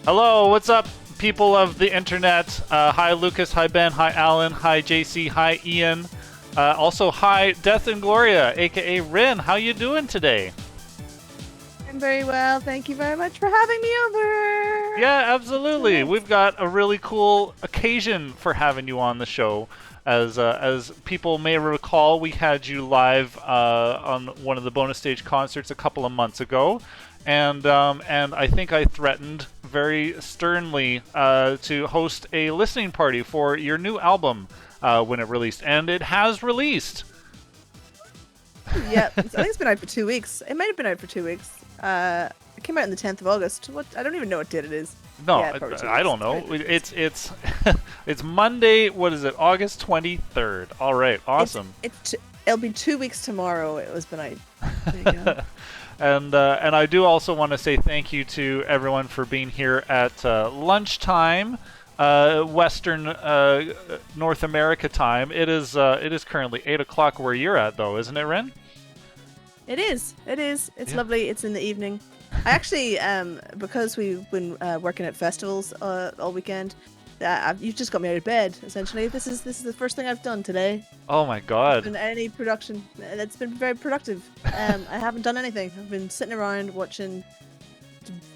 Hello, what's up, people of the internet? Hi, Lucas. Hi, Ben. Hi, Alan. Hi, JC. Hi, Ian. Also, hi, Death Ingloria, aka Rin. How you doing today? I'm very well. Thank you very much for having me over. Yeah, absolutely. We've got a really cool occasion for having you on the show. As people may recall, we had you live on one of the bonus stage concerts a couple of months ago, and I think I threatened very sternly to host a listening party for your new album when it released, and it has released. Yeah, I think it's been out for 2 weeks. It might have been out for 2 weeks. It came out on the 10th of August. What? I don't even know what date it is. No, yeah, I don't know. It's it's Monday. What is it? August 23rd. All right, awesome. It'll be 2 weeks tomorrow. It was been out. There you go. And I do also want to say thank you to everyone for being here at lunchtime, Western North America time. It is currently 8 o'clock where you're at, though, isn't it, Ren? It is. It's lovely. It's in the evening. I actually, because we've been working at festivals all weekend, you've just got me out of bed. Essentially, this is the first thing I've done today. Oh my God! Been any production. It's been very productive. I haven't done anything. I've been sitting around watching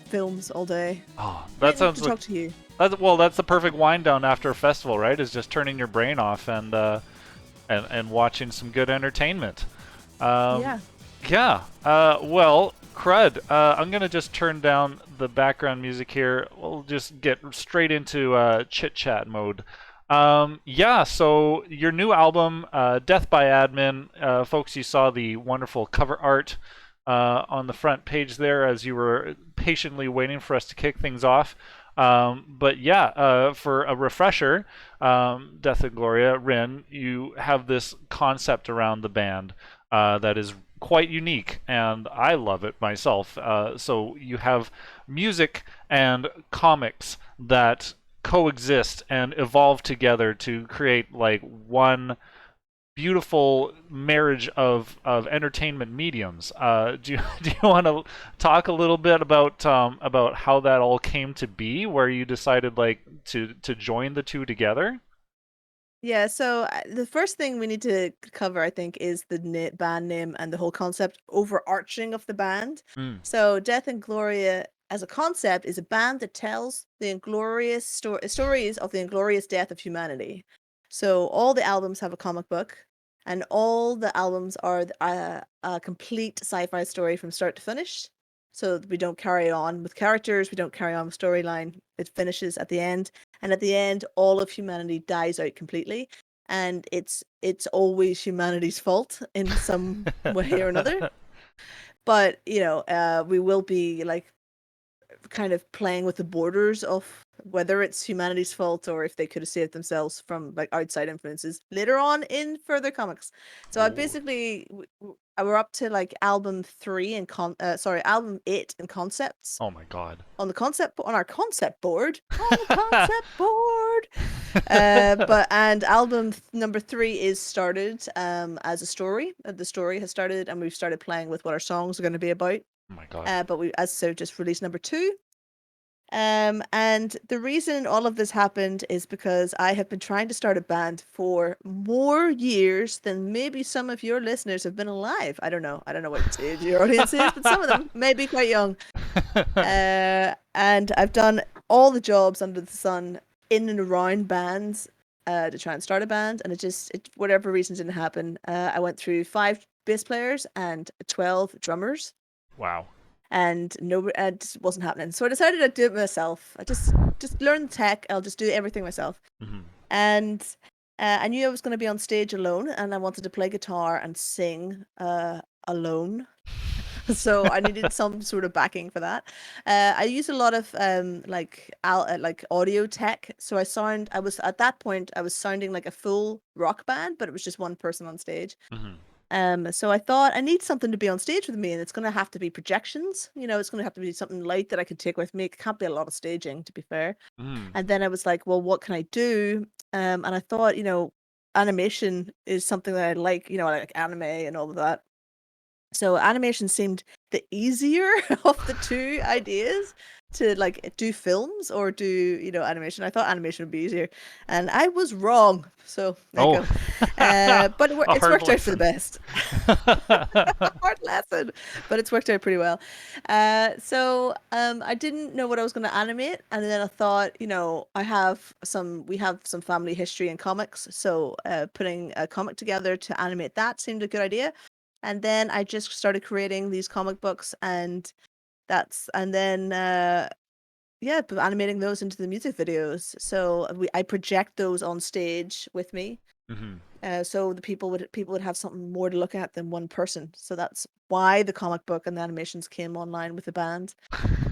films all day. Oh, that sounds to talk to you. That's the perfect wind down after a festival, right? Is just turning your brain off and watching some good entertainment. Yeah. Yeah. Well, crud. I'm gonna just turn down the background music here. We'll just get straight into chit chat mode. Yeah. So your new album, Death by Admin, folks. You saw the wonderful cover art on the front page there as you were patiently waiting for us to kick things off. But yeah, for a refresher, Death Ingloria, Rin, you have this concept around the band that is quite unique, and I love it myself. So you have music and comics that coexist and evolve together to create like one beautiful marriage of entertainment mediums. Do you do you want to talk a little bit about how that all came to be, where you decided like to join the two together? Yeah, so the first thing we need to cover, I think, is the band name and the whole concept overarching of the band. Mm. So, Death and Gloria as a concept is a band that tells the inglorious stories of the inglorious death of humanity. So, all the albums have a comic book, and all the albums are a complete sci-fi story from start to finish. So we don't carry on with characters, we don't carry on with storyline. It finishes at the end, and at the end all of humanity dies out completely, and it's always humanity's fault in some way or another. But we will be like kind of playing with the borders of whether it's humanity's fault or if they could have saved themselves from like outside influences later on in further comics. So I Ooh. basically we're up to like album 3 and album 8 and concepts Oh my God. on our concept board on the concept board. But and album number 3 is started as a story. The story has started, and we've started playing with what our songs are going to be about. Oh my God. But we, as so, just released number 2. And the reason all of this happened is because I have been trying to start a band for more years than maybe some of your listeners have been alive. I don't know. I don't know what age your audience is, but some of them may be quite young. And I've done all the jobs under the sun in and around bands to try and start a band, and whatever reasons didn't happen. I went through 5 bass players and 12 drummers, Wow. and no, it just wasn't happening. So I decided I'd do it myself. I just learn the tech. I'll just do everything myself. Hmm. And I knew I was going to be on stage alone, and I wanted to play guitar and sing alone. So I needed some sort of backing for that. I use a lot of like audio tech. So I was at that point I was sounding like a full rock band, but it was just one person on stage. Hmm. So I thought I need something to be on stage with me, and it's going to have to be projections. It's going to have to be something light that I could take with me. It can't be a lot of staging, to be fair. Mm. And then I was like, well, what can I do? And I thought, animation is something that I like. I like anime and all of that. So animation seemed the easier of the two ideas to like do films or do, animation. I thought animation would be easier, and I was wrong. So there you Oh, go. But a it's hard worked out for the lesson. best. Hard lesson, but it's worked out pretty well. I didn't know what I was going to animate, and then I thought, we have some family history in comics, so putting a comic together to animate that seemed a good idea. And then I just started creating these comic books, and then yeah, animating those into the music videos. So I project those on stage with me. Hmm. So the people would have something more to look at than one person. So that's why the comic book and the animations came online with the band.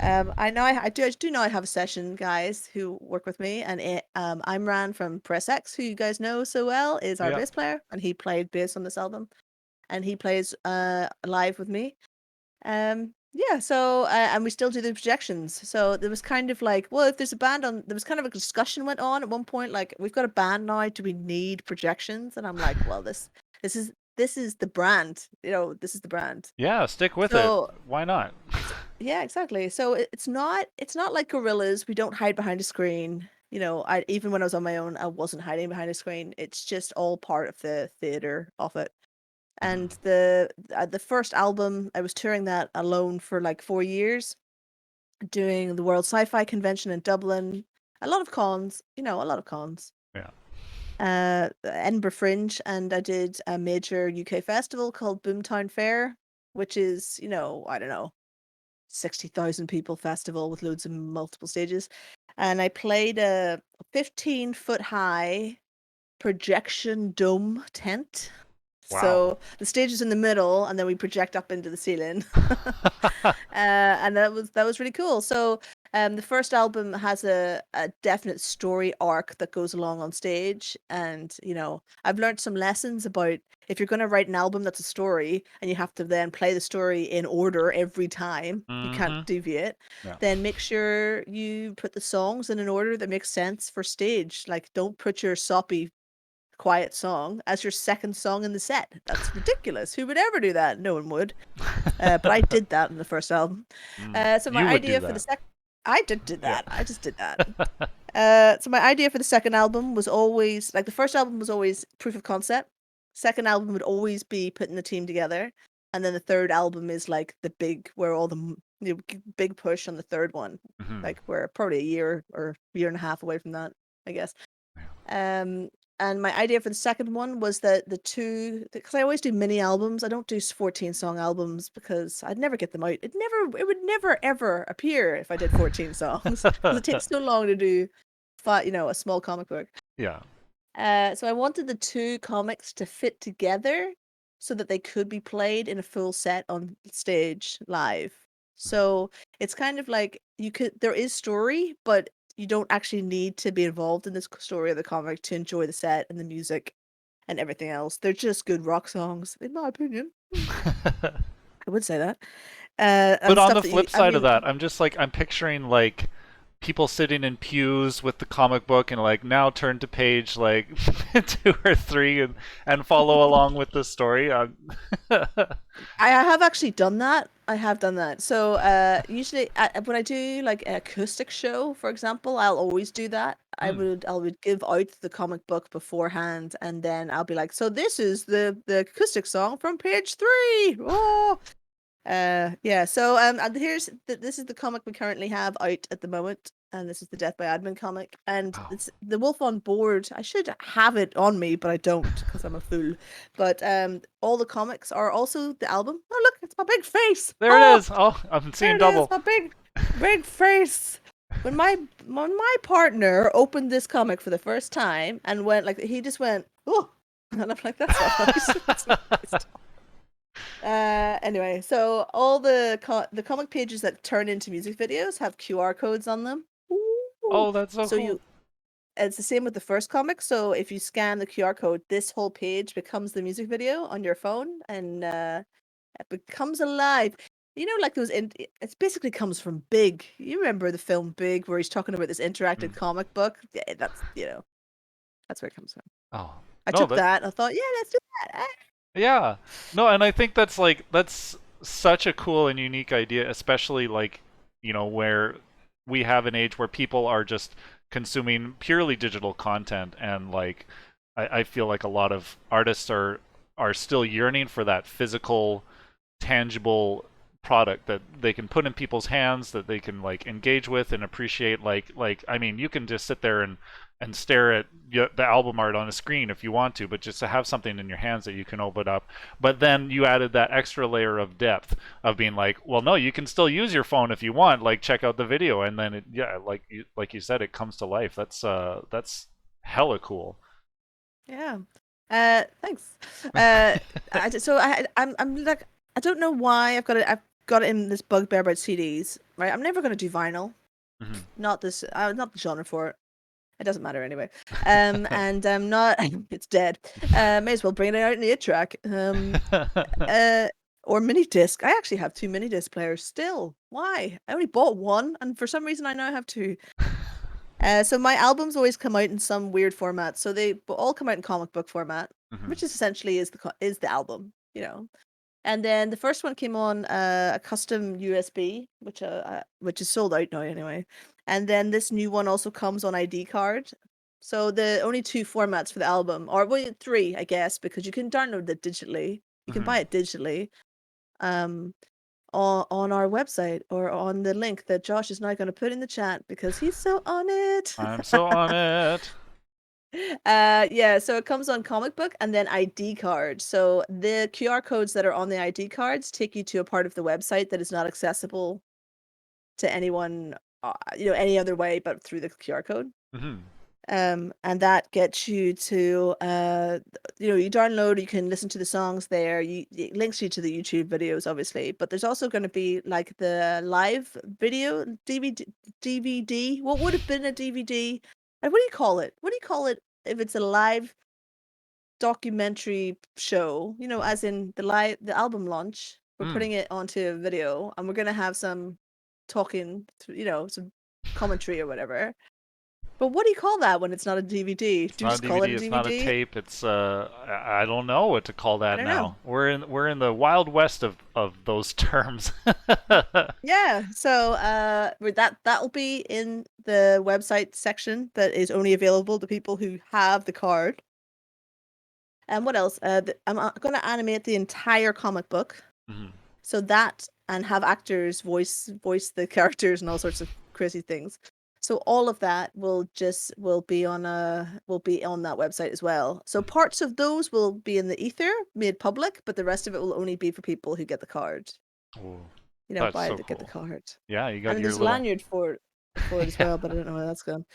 I do know I have a session guys who work with me, and Imran from Press X, who you guys know so well, is our Yeah. bass player, and he played bass on this album, and he plays live with me. Yeah, so and we still do the projections. So there was kind of like, well, if there's a band on, there was kind of a discussion went on at one point, like we've got a band now, do we need projections? And I'm like, well, this is the brand, this is the brand. Yeah, stick with it. So Why not? yeah, exactly. So it's not like gorillas. We don't hide behind a screen. I even when I was on my own, I wasn't hiding behind a screen. It's just all part of the theater of it. And Hmm. the first album, I was touring that alone for like 4 years, doing the World Sci-Fi Convention in Dublin. A lot of cons, a lot of cons. Yeah. Edinburgh Fringe, and I did a major UK festival called Boomtown Fair, which is, I don't know, 60,000 people festival with loads of multiple stages. And I played a 15-foot high projection dome tent. Wow. So the stage is in the middle, and then we project up into the ceiling. And that was really cool. So the first album has a definite story arc that goes along on stage, and I've learned some lessons about if you're going to write an album that's a story, and you have to then play the story in order every time. You can't Hmm. deviate. Yeah. Then make sure you put the songs in an order that makes sense for stage. Like, don't put your soppy quiet song as your second song in the set. That's ridiculous. Who would ever do that? No one would. But I did that in the first album. So my You would do idea for the that. second, I did Yeah. that. I just did that. So my idea for the second album was always like the first album was always proof of concept. Second album would always be putting the team together, and then the third album is like the big where all the big push on the third one. Mhm. Like we're probably a year or year and a half away from that, I guess. Um, and my idea for the second one was that the two, because I always do mini albums. I don't do 14 song albums because I'd never get them out. It would never ever appear if I did 14 songs because it takes so long to do, a small comic book. Yeah. So I wanted the two comics to fit together so that they could be played in a full set on stage live. So it's kind of like there is story, but you don't actually need to be involved in this story of the comic to enjoy the set and the music and everything else. They're just good rock songs, in my opinion. I would say that. But And on stuff the that you, flip I side of mean, that, I'm picturing like people sitting in pews with the comic book and like now turn to page like 2 or 3 and follow along with the story. I have actually done that. I have done that. So usually when I do like an acoustic show, for example, I'll always do that. I would give out the comic book beforehand, and then I'll be like, so this is the acoustic song from page 3. Oh, yeah. So and this is the comic we currently have out at the moment, and this is the Death by Admin comic, and Wow. it's the Wolf on Board. I should have it on me, but I don't because I'm a fool. But all the comics are also the album. Oh look, it's my big face. There it Oh, is. Oh, I'm there seeing it is, double. my big face. When my partner opened this comic for the first time and went like he just went, oh, and I'm like, that's not nice. That's not nice. Anyway, so all the comic pages that turn into music videos have QR codes on them. Ooh. Oh, that's so So cool. you it's the same with the first comic. So if you scan the QR code, this whole page becomes the music video on your phone, and it becomes alive. Like it basically comes from Big. You remember the film Big, where he's talking about this interactive Mm. comic book? Yeah, that's where it comes from. Oh I no, took that that. I thought, yeah, let's do that. yeah. No, and I think that's such a cool and unique idea, especially like, where we have an age where people are just consuming purely digital content and like I feel like a lot of artists are still yearning for that physical, tangible product that they can put in people's hands that they can like engage with and appreciate like I mean you can just sit there and stare at the album art on a screen if you want to, but just to have something in your hands that you can open up. But then you added that extra layer of depth of being like, well, no, you can still use your phone if you want, like check out the video, and then like you said, it comes to life. That's hella cool. Yeah. Thanks. I'm like I don't know why I've got it in this bugbear about CDs, right? I'm never gonna do vinyl. Hmm. Not this. Not the genre for it. It doesn't matter anyway. And I'm not. It's dead. May as well bring it out in the 8-track. Uh, or mini disc. I actually have 2 mini disc players still. Why? I only bought one, and for some reason I now have 2. So my albums always come out in some weird format. So they all come out in comic book format, Hmm. which is essentially is the album. And then the first one came on a custom USB, which is sold out now anyway. And then this new one also comes on ID card. So the only 2 formats for the album, or well, 3, I guess, because you can download it digitally. You can Hmm. buy it digitally. Um, on our website or on the link that Josh is now going to put in the chat because he's so on it. I'm so on it. Yeah, so it comes on comic book and then ID card. So the QR codes that are on the ID cards take you to a part of the website that is not accessible to anyone, any other way but through the QR code. Hmm. And that gets you to, you download, you can listen to the songs there. It links you to the YouTube videos, obviously, but there's also going to be like the live video DVD. What would have been a DVD? And what do you call it? What do you call it if it's a live documentary show? As in the album launch. We're Mm. putting it onto a video, and we're gonna have some talking, some commentary or whatever. But what do you call that when it's not a DVD? It's Do you not a just call it DVD. a It's not a DVD? tape. It's I don't know what to call I that don't know. now. We're in the wild west of those terms. Yeah, so that'll be in the website section that is only available to people who have the card. And what else? I'm going to animate the entire comic book, Mhm. so that and have actors voice the characters and all sorts of crazy things. So all of that will be on that website as well. So parts of those will be in the ether, made public, but the rest of it will only be for people who get the card. Ooh, You know, that's buy so to get the cool. card. Yeah, you And got then your there's a little. lanyard for it as Yeah. well, but I don't know where that's gone.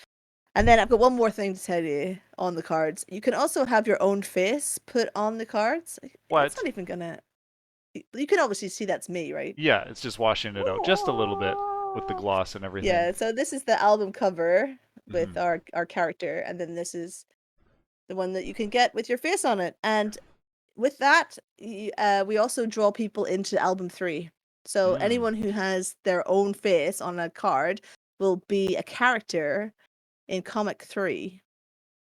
And then I've got one more thing to tell you on the cards. You can also have your own face put on the cards. It's What? not even gonna. You can obviously see that's me, right? Yeah, it's just washing it out just a little bit with the gloss and everything. Yeah. So this is the album cover with Hmm. our character, and then this is the one that you can get with your face on it. And with that, we also draw people into album 3. So Mm. anyone who has their own face on a card will be a character in comic 3.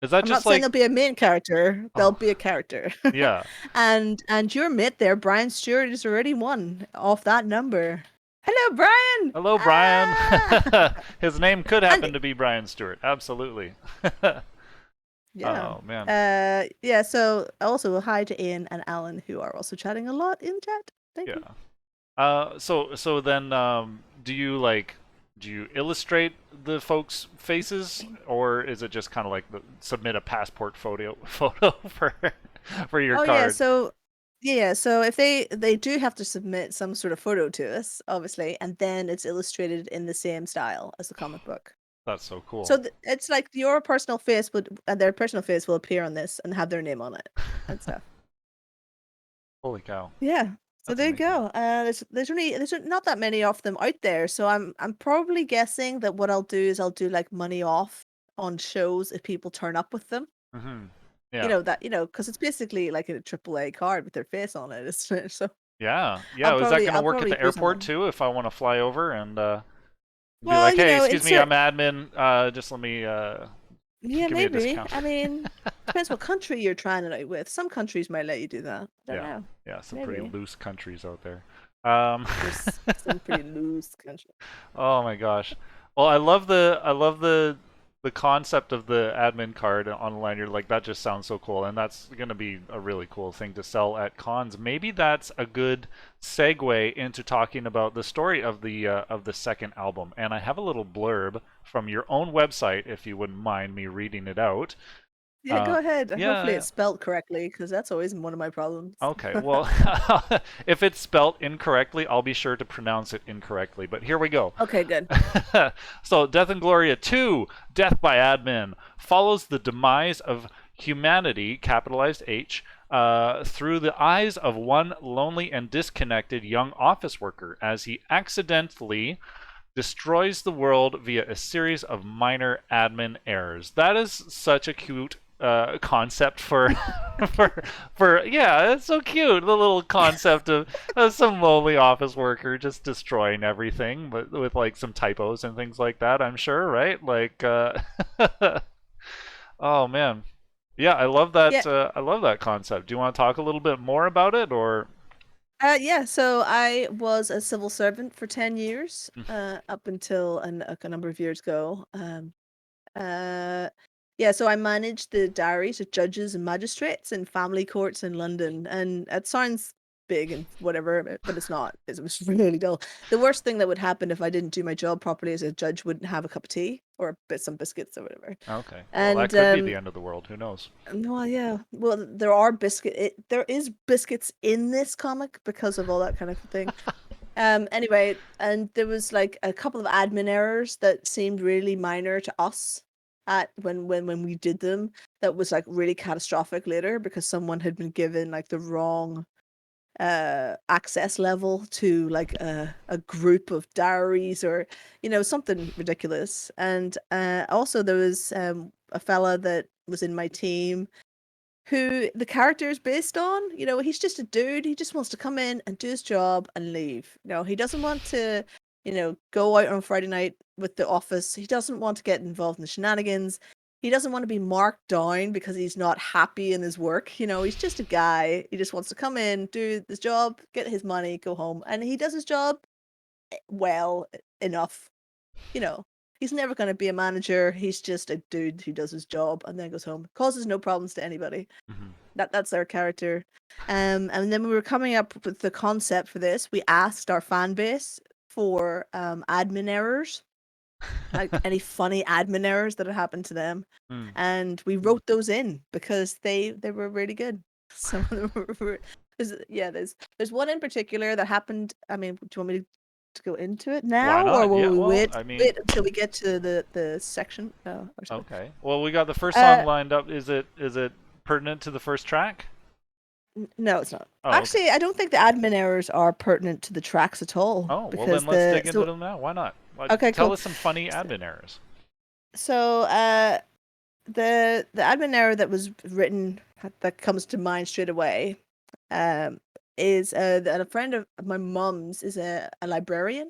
Is that I'm not just saying like? they'll be a main character. They'll Oh, be a character. yeah. And your mate there, Brian Stewart, is already one off that number. Hello, Brian. Hello, Brian. Ah! His name could And happen to be Brian Stewart. Absolutely. yeah. Oh man. Yeah, so also hi to Ian and Alan who are also chatting a lot in chat. Thank Yeah. you. So then, do you illustrate the folks' faces, or is it just kind of like submit a passport photo for your Oh yeah, card? so yeah, so if they do have to submit some sort of photo to us, obviously, and then it's illustrated in the same style as the comic book. That's so So cool. it's like your personal face would their personal face will appear on this and have their name on it and stuff. Holy cow. Yeah. So That's there you amazing. go. There's not that many of them out there. So I'm probably guessing that what I'll do is I'll do like money off on shows if people turn up with them. Hmm. Yeah. Because it's basically like a AAA card with their face on it, isn't it? So Yeah. Yeah. Is that going to I'll work at probably the do some of airport them. too if I want to fly over and be Well, like, hey, excuse it's me, I'm admin. Just let me yeah, give me a maybe. discount. I mean, depends what country you're trying it out with. Some countries might let you do that. I don't Yeah. know. Yeah. Some pretty Maybe. loose countries out there. Um, There's some pretty loose countries. Oh my gosh. Well, I love the concept of the admin card online. You're like, that just sounds so cool, and that's going to be a really cool thing to sell at cons. Maybe that's a good segue into talking about the story of the second album. And I have a little blurb from your own website, if you wouldn't mind me reading it out. Yeah, Uh, go ahead. yeah, Hopefully yeah. it's spelled correctly, because that's always one of my problems. Okay, well, if it's spelt incorrectly, I'll be sure to pronounce it incorrectly. But here we go. Okay, good. So, Death Ingloria II, Death by Admin, follows the demise of humanity, capitalized H, through the eyes of one lonely and disconnected young office worker as he accidentally destroys the world via a series of minor admin errors. That is such a cute concept for for yeah, it's so cute. The little concept of some lonely office worker just destroying everything, but with like some typos and things like that. I'm sure, right? Like, oh man, yeah, I love Yeah. that. I love that concept. Do you want to talk a little bit more about it, or? Yeah, so I was a civil servant for 10 years, up until a number of years ago. Uh, yeah, so I managed the diaries of judges and magistrates in family courts in London, and it sounds big and whatever, but it's not. It was really dull. The worst thing that would happen if I didn't do my job properly as a judge wouldn't have a cup of tea or some biscuits or whatever. Okay, well, that And could be the end of the world. Who knows? well, yeah. Well, there is biscuits in this comic because of all that kind of thing. Anyway, and there was like a couple of admin errors that seemed really minor to us at when we did them. That was like really catastrophic later because someone had been given like the wrong access level to like a group of diaries or something ridiculous. And also there was a fella that was in my team who the character is based on. He's just a dude. He just wants to come in and do his job and leave. He doesn't want to, go out on Friday night with the office. He doesn't want to get involved in the shenanigans. He doesn't want to be marked down because he's not happy in his work. He's just a guy. He just wants to come in, do his job, get his money, go home. And he does his job well enough. You know, he's never going to be a manager. He's just a dude who does his job and then goes home. Causes no problems to anybody. Mhm. That's their character. And then when we were coming up with the concept for this, we asked our fan base for admin errors, like any funny admin errors that had happened to them, Mm. and we wrote those in because they were really good. Some of them were, there's one in particular that happened. I mean, do you want me to go into it Why now, or not? will Yeah, we well, wait I mean, wait until we get to the section or something? okay. Well, we got the first song Uh, lined up. Is it pertinent to the first track? No, it's not. Oh, okay. Actually, I don't think the admin errors are pertinent to the tracks at all Oh, well because then let's dig into them now. Why not? okay, Tell cool. us some funny admin errors. So, the admin error that was written that comes to mind straight away, is that a friend of my mum's is a librarian,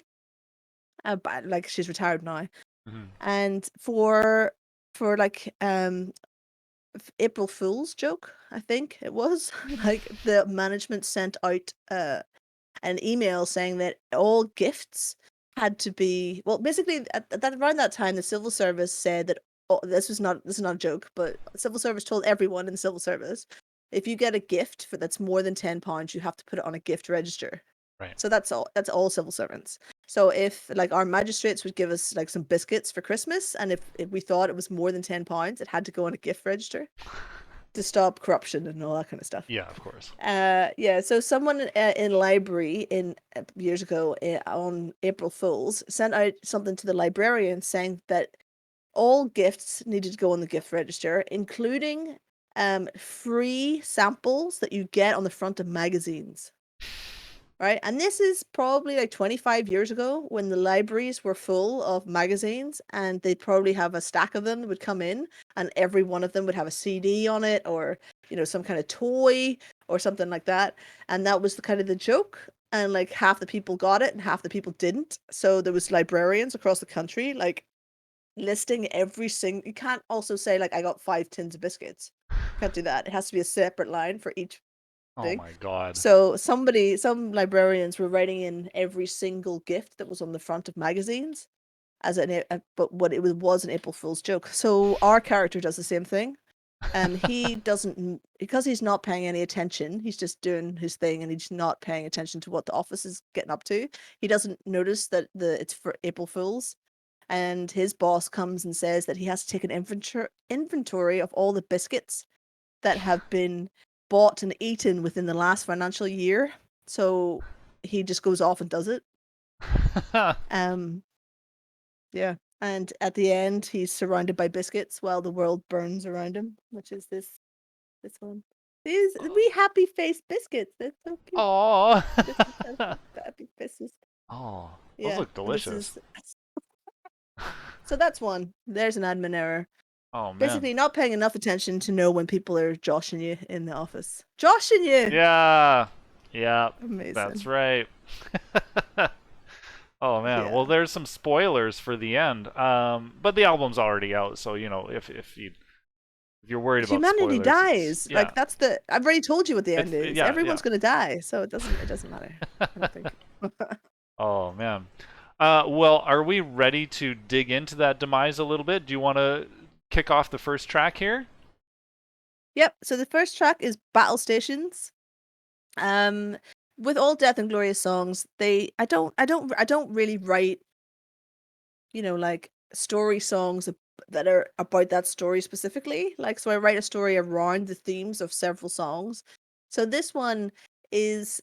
but like she's retired now, Mhm. and for like April Fool's joke, I think it was like the management sent out an email saying that all gifts had to be basically around that time the civil service said that this is not a joke, but civil service told everyone in the civil service, if you get a gift that's more than £10, you have to put it on a gift register. Right. So that's all civil servants. So if like our magistrates would give us like some biscuits for Christmas, and if we thought it was more than £10, it had to go on a gift register to stop corruption and all that kind of stuff. Yeah, of course. Yeah. So someone in library in years ago on April Fools sent out something to the librarian saying that all gifts needed to go on the gift register, including free samples that you get on the front of magazines. Right? And this is probably like 25 years ago when the libraries were full of magazines, and they'd probably have a stack of them that would come in, and every one of them would have a CD on it, or some kind of toy or something like that. And that was the kind of the joke. And like half the people got it and half the people didn't. So there was librarians across the country like listing every single. You can't also say like I got 5 tins of biscuits. Can't do that. It has to be a separate line for each Oh thing. my God. So some librarians were writing in every single gift that was on the front of magazines as but what it was an April Fool's joke. So our character does the same thing. He doesn't, because he's not paying any attention. He's just doing his thing, and he's not paying attention to what the office is getting up to. He doesn't notice that it's for April Fools, and his boss comes and says that he has to take an inventory of all the biscuits that have been bought and eaten within the last financial year. So he just goes off and does it. Um, yeah. And at the end, he's surrounded by biscuits while the world burns around him, which is this one. These wee happy face biscuits. They're so cute. Oh. This is happy faces. Oh, those Yeah. look And this delicious. is so that's one. There's an admin error. Oh man. Basically, not paying enough attention to know when people are joshing you in the office. Joshing you. Yeah. Yeah, that's Amazing. right. Oh man. Well, Yeah. there's some spoilers for the end. But the album's already out, so if you're worried about Humanity spoilers, it's dies. yeah. Like that's the. I've already told you what the end is. Yeah, yeah. Everyone's gonna die, so it doesn't matter. I don't think. Oh man. Well, are we ready to dig into that demise a little bit? Do you want to kick off the first track here? Yep. So the first track is Battle Stations. Um, with all Death Ingloria songs, I don't really write, like story songs that are about that story specifically. Like, so I write a story around the themes of several songs. So this one is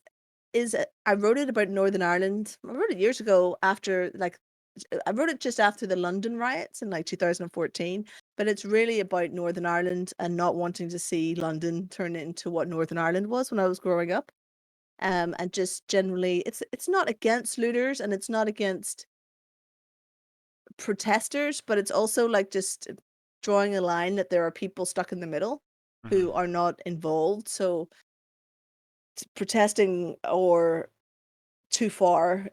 I wrote it about Northern Ireland. I wrote it years ago after I wrote it just after the London riots in like 2014, but it's really about Northern Ireland and not wanting to see London turn into what Northern Ireland was when I was growing up. And just generally it's not against looters and it's not against protesters, but it's also like just drawing a line that there are people stuck in the middle Hmm. who are not involved. So protesting or too far.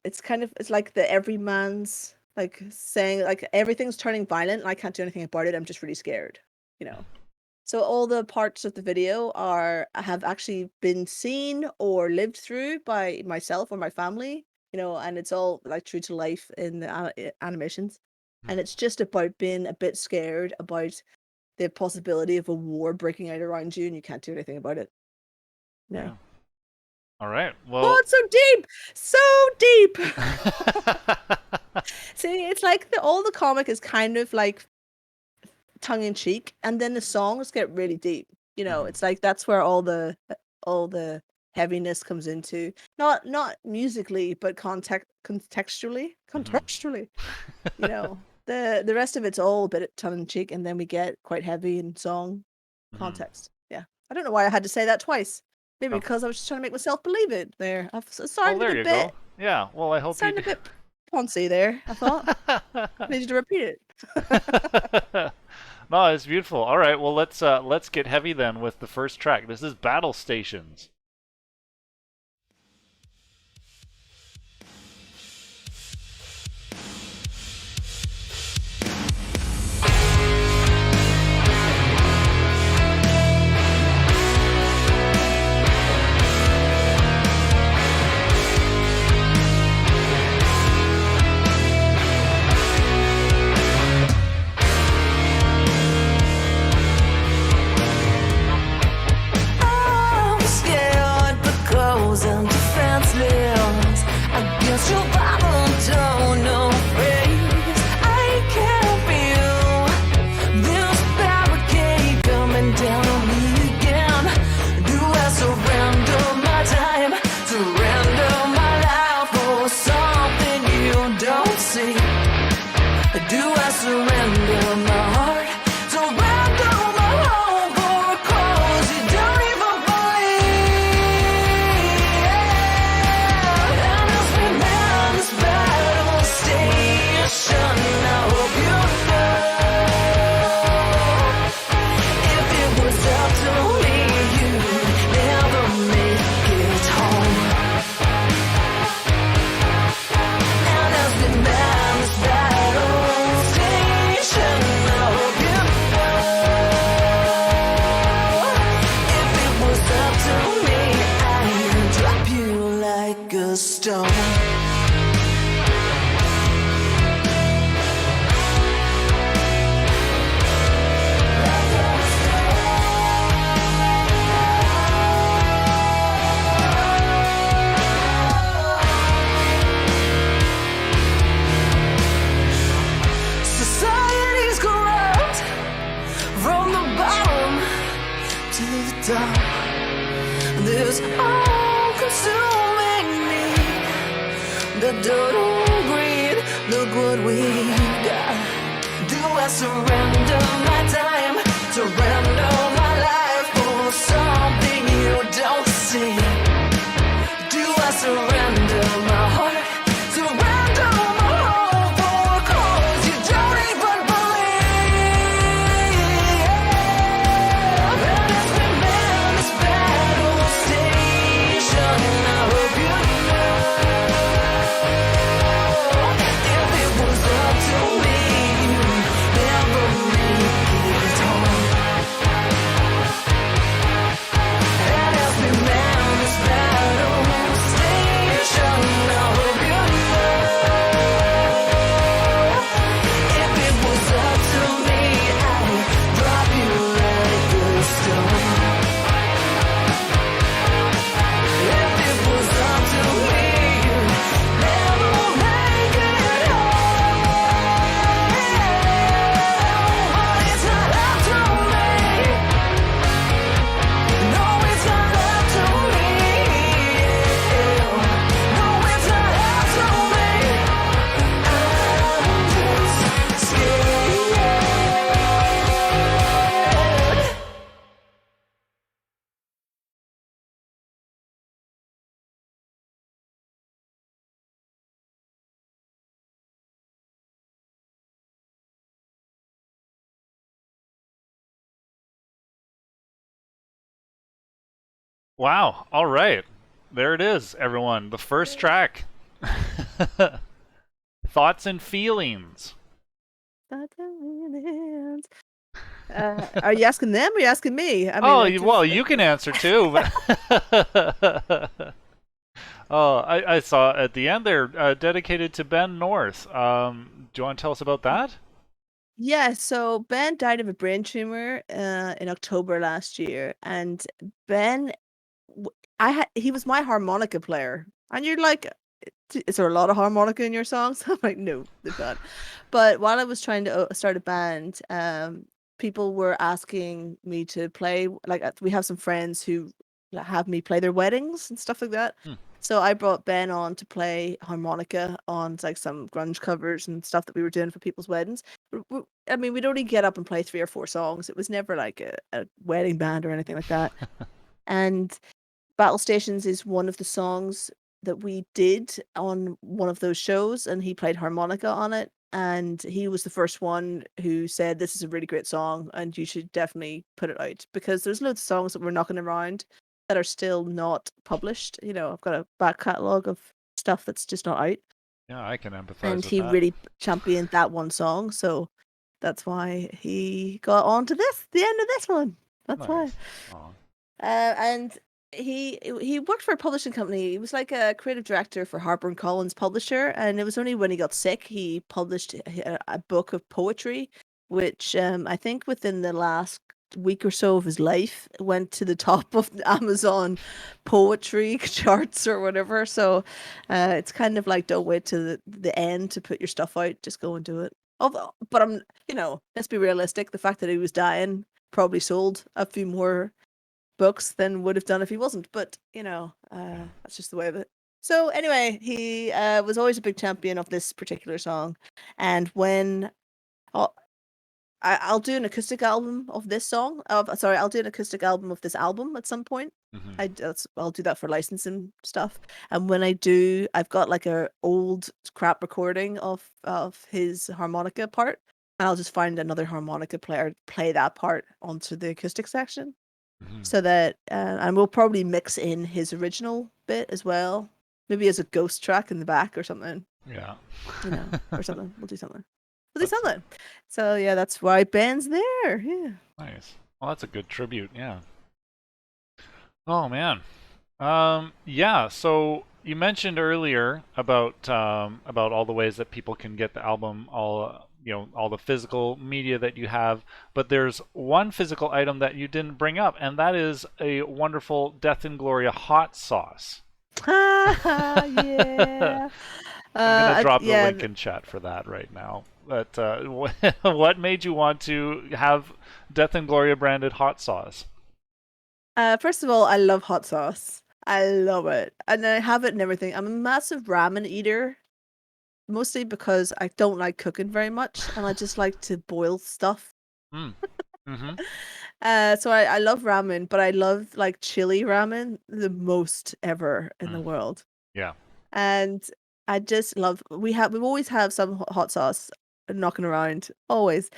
it's kind of it's like the everyman's like saying like everything's turning violent and I can't do anything about it. I'm just really scared, you know. So all the parts of the video are have actually been seen or lived through by myself or my family, you know, and it's all like true to life in the animations. And it's just about being a bit scared about the possibility of a war breaking out around you and you can't do anything about it. No. Yeah. All right. Oh, Well. it's so deep! So deep! See, it's like all the comic is kind of like tongue in cheek, and then the songs get really deep. You know, Mhm. it's like that's where all the heaviness comes into. Not musically, but contextually. Mhm. Contextually. You know. The rest of it's all a bit tongue in cheek, and then we get quite heavy in song Mhm. context. Yeah. I don't know why I had to say that twice. Maybe Oh. because I was just trying to make myself believe it there. I Well, started there a you go. bit Yeah. Well, I hope you sounded do. a bit poncy there, I thought. I needed to repeat it. No, it's beautiful. All right. Well, let's get heavy then with the first track. This is Battle Stations. I'm scared because I'm defenseless. I guess your Bible don't know phrase. I can feel this barricade coming down on me again. Do I surrender my time, surrender my life for something you don't see? Do I surrender my heart, surrender my home for a cause you don't even believe? And as we man this battle station, I hope you know, if it was up to me, you'd never make it home. And as we man this battle station, I hope you know, if it was up to me, I'd drop you like a stone. Society's corrupt from the bottom to the top. There's all-consuming need that don't breathe. Look what we've got. Do I surrender my time, surrender my life for something you don't see? Do I surrender my heart, surrender my home for a cause you don't even believe? And as we man this battle station, I hope you know, if it was up to me, you'd never make it home. And as we man this battle station, I hope you know, if it was up to me, I'd drop you like a stone. If it was up to me, you'd never make it home. But it's not up to me. No, it's not up to me. No, it's not up to me. I'm just scared. Wow. All right. There it is, everyone. The first track. Thoughts and feelings. Are you asking them or are you asking me? I mean, Oh, I just well, you can answer too. Oh, I saw at the end there, dedicated to Ben North. Do you want to tell us about that? yeah. So Ben died of a brain tumor in October last year, and Ben, he was my harmonica player, and you're like, is there a lot of harmonica in your songs? I'm like, no, there's not. But while I was trying to start a band, people were asking me to play. Like, we have some friends who have me play their weddings and stuff like that. Hmm. So I brought Ben on to play harmonica on like some grunge covers and stuff that we were doing for people's weddings. I mean, we'd only get up and play 3 or 4 songs. It was never like a wedding band or anything like that. And Battle Stations is one of the songs that we did on one of those shows, and he played harmonica on it. And he was the first one who said, "This is a really great song, and you should definitely put it out." Because there's loads of songs that we're knocking around that are still not published. I've got a back catalogue of stuff that's just not out. Yeah, I can empathize And with he that. really championed that one song. So that's why he got on to the end of this one. That's why. Nice. Aw. And he worked for a publishing company. He was like a creative director for HarperCollins publisher, and it was only when he got sick he published a book of poetry, which I think within the last week or so of his life went to the top of the Amazon poetry charts or whatever. So it's kind of like, don't wait to the end to put your stuff out. Just go and do it. Although, but let's be realistic. The fact that he was dying probably sold a few more books than would have done if he wasn't. But that's just the way of it. So anyway, he was always a big champion of this particular song, and when I'll, I'll do an acoustic album of this song. Sorry, I'll do an acoustic album of this album at some point. Mhm. I'll do that for licensing stuff. And when I do, I've got like a old crap recording of his harmonica part, and I'll just find another harmonica player play that part onto the acoustic section Mhm. so that and we'll probably mix in his original bit as well, maybe as a ghost track in the back or something, Yeah. or something. We'll do something. That's So yeah, that's why Ben's there. Yeah. nice. Well, that's a good tribute. Yeah. Oh man. Yeah. So you mentioned earlier about all the ways that people can get the album, all the physical media that you have. But there's one physical item that you didn't bring up, and that is a wonderful Death Ingloria hot sauce. Yeah. I'm gonna drop the Yeah. link in chat for that right now. But what made you want to have Death and Gloria branded hot sauce? First of all, I love hot sauce. I love it, and I have it in everything. I'm a massive ramen eater, mostly because I don't like cooking very much, and I just like to boil stuff. Mm. Mm-hmm. So I love ramen, but I love like chili ramen the most ever in the Mm. world. Yeah. And I just love we always have some hot sauce knocking around, always.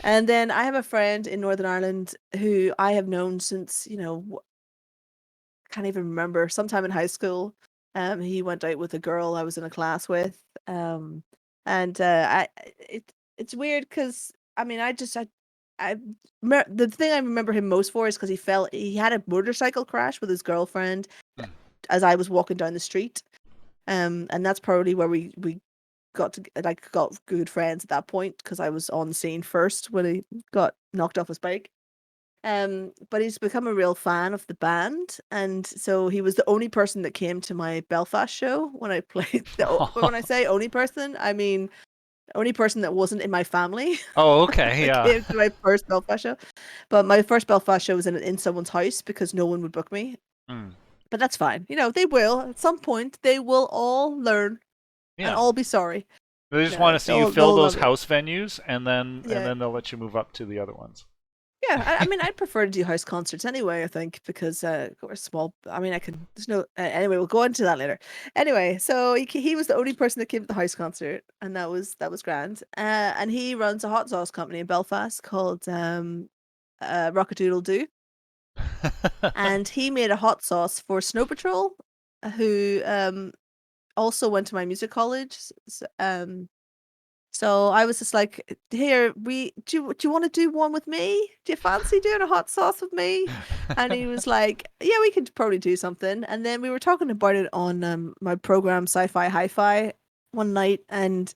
And then I have a friend in Northern Ireland who I have known since, can't even remember, sometime in high school. He went out with a girl I was in a class with. And it's weird because I mean the thing I remember him most for is because he had a motorcycle crash with his girlfriend Mm. as I was walking down the street. And that's probably where we got good friends at that point because I was on the scene first when he got knocked off his bike. But he's become a real fan of the band, and so he was the only person that came to my Belfast show when I played. When I say only person, I mean only person that wasn't in my family Oh, okay. that Yeah. came to my first Belfast show. But my first Belfast show was in someone's house because no one would book me. Mm. But that's fine. They will at some point. They will all learn and Yeah. all be sorry. They just want to see you They'll fill those love it. house venues, and then Yeah. they'll let you move up to the other ones. Yeah, I mean, I'd prefer to do house concerts anyway, I think, because we're small. I mean, I can. There's no. Anyway, we'll go into that later. Anyway, so he was the only person that came to the house concert, and that was grand. And he runs a hot sauce company in Belfast called Rockadoodle Doo, and he made a hot sauce for Snow Patrol, who also went to my music college. So I was just like, "Here, do you want to do one with me? Do you fancy doing a hot sauce with me?" And he was like, "Yeah, we could probably do something." And then we were talking about it on my program, Sci-Fi Hi-Fi, one night, and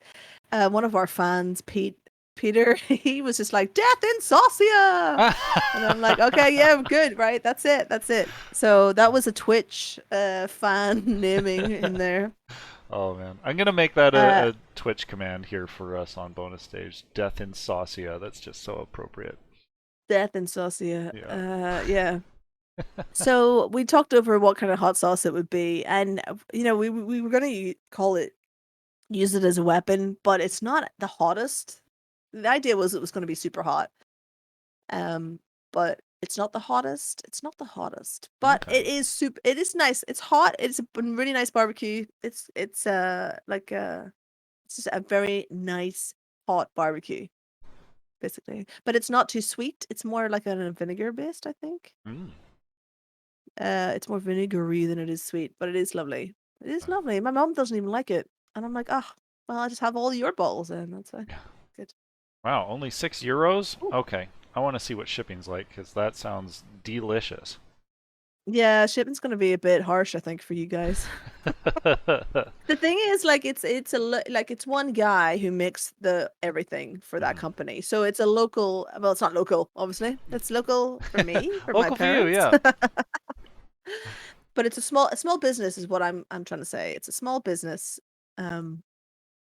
one of our fans, Peter, he was just like, "Death in Saucia!" And I'm like, "Okay, yeah, good, right? That's it, that's it." So that was a Twitch fan naming in there. Oh man, I'm gonna make that Uh, a Twitch command here for us on bonus stage. Death in Saucia. That's just so appropriate. Death in Saucia. Yeah. Yeah. So we talked over what kind of hot sauce it would be, and we were gonna call it use it as a weapon, but it's not the hottest. The idea was it was gonna be super hot, um, but it's not the hottest. It's not the hottest, but Okay. it is super. It is nice. It's hot. It's a really nice barbecue. It's like it's just a very nice hot barbecue, basically. But it's not too sweet. It's more like a vinegar based, I think. Mm. It's more vinegary than it is sweet, but it is lovely. It is Wow. lovely. My mom doesn't even like it, and I'm like, "Oh, well, I just have all your bottles in. That's fine. Yeah. Good." Wow, only €6? Ooh. Okay. I want to see what shipping's like because that sounds delicious. Yeah, shipping's gonna be a bit harsh, I think, for you guys. The thing is, like, like it's one guy who makes the everything for that Mhm. company. So it's a local. Well, it's not local, obviously. It's local for me, for my Local for you, parents. yeah. But it's a small business, is what I'm trying to say. It's a small business. Um,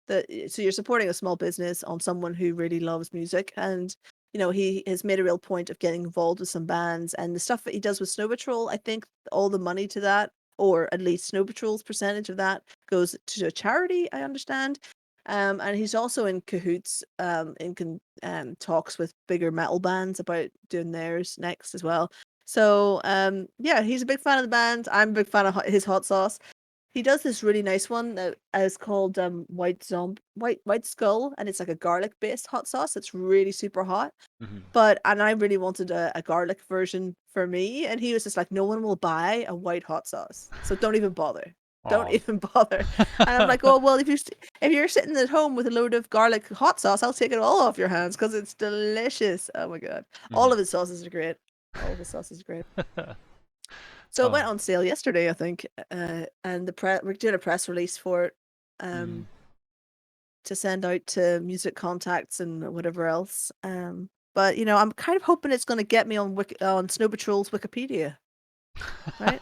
so you're supporting a small business on someone who really loves music, and he has made a real point of getting involved with some bands, and the stuff that he does with Snow Patrol, I think all the money to that, or at least Snow Patrol's percentage of that, goes to a charity, I understand. And he's also in cahoots, talks with bigger metal bands about doing theirs next as well. So yeah, he's a big fan of the band. I'm a big fan of his hot sauce. He does this really nice one that is called White Skull, and it's like a garlic based hot sauce. It's really super hot. Mhm. And I really wanted a garlic version for me, and he was just like, "No one will buy a white hot sauce, so don't even bother. Don't Aw. even bother." And I'm like, "Oh well, if you're sitting at home with a load of garlic hot sauce, I'll take it all off your hands because it's delicious." Oh my god, all Mhm. of his sauces are great. All of his sauces are great. So it Oh. went on sale yesterday, I think, and we're doing a press release for it, Mhm. um, to send out to music contacts and whatever else. But I'm kind of hoping it's going to get me on Snow Patrol's Wikipedia, right?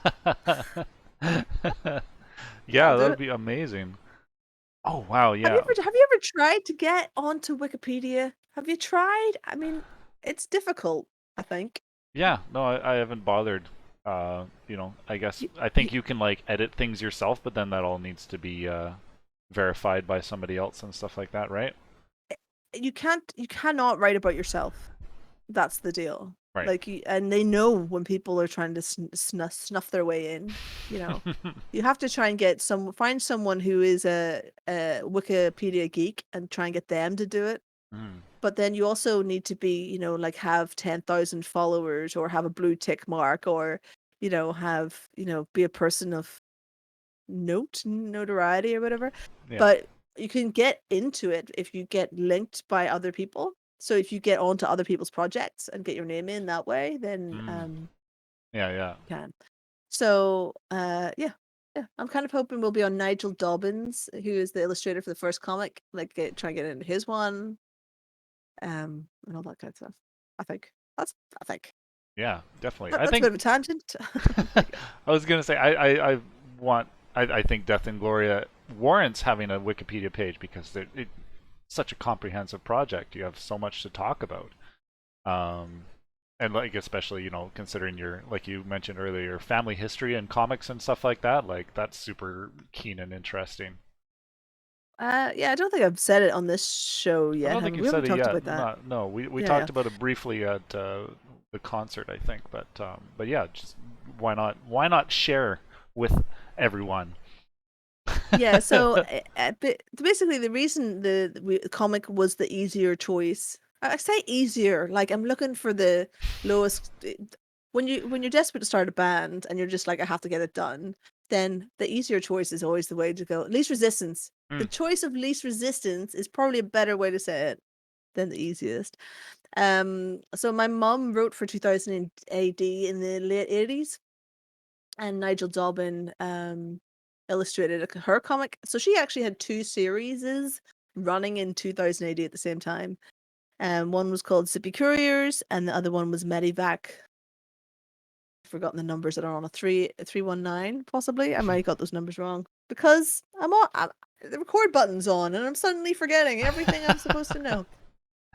Yeah, I'll that do would it. be amazing. Oh, wow, Have you yeah. ever have you ever tried to get onto Wikipedia? Have you tried? I mean, it's difficult, I think. Yeah, no, I haven't bothered. I guess You, I think you can like edit things yourself, but then that all needs to be verified by somebody else and stuff like that, right? you cannot write about yourself. That's the deal. Right. Like, and they know when people are trying to snuff their way in. You know, you have to try and find someone who is a Wikipedia geek and try and get them to do it. Mm. But then you also need to be, like have 10,000 followers or have a blue tick mark or, be a person of notoriety or whatever. Yeah. But you can get into it if you get linked by other people. So if you get onto other people's projects and get your name in that way, then Mm. Yeah, yeah. you can. So yeah. Yeah, I'm kind of hoping we'll be on Nigel Dobbins, who is the illustrator for the first comic, like try and get into his one, and all that kind of stuff. I think I think Yeah, definitely. I that's a think bit of a tangent. I was gonna say I want I think Death Ingloria warrants having a Wikipedia page because it's such a comprehensive project. You have so much to talk about. Um, and like especially considering your like you mentioned earlier your family history and comics and stuff like that. Like that's super keen and interesting. Yeah, I don't think I've said it on this show I yet. don't think Have we? you've We haven't said it talked yet. about that. Not no. We Yeah, yeah. talked about it briefly at the concert, I think. But yeah, just why not share with everyone? Yeah, so basically the reason the comic was the easier choice. I say easier, like I'm looking for the lowest when you're desperate to start a band and you're just like I have to get it done. then the easier choice is always the way to go. Least resistance. The Mm. choice of least resistance is probably a better way to say it than the easiest. So my mom wrote for 2000 AD in the late 80s, and Nigel Dobbin illustrated her comic. So she actually had two series running in 2000 AD at the same time. One was called Sippy Couriers, and the other one was Medivac. I've forgotten the numbers that are on a 319, possibly. I might have got those numbers wrong because the record button's on, and I'm suddenly forgetting everything I'm supposed to know.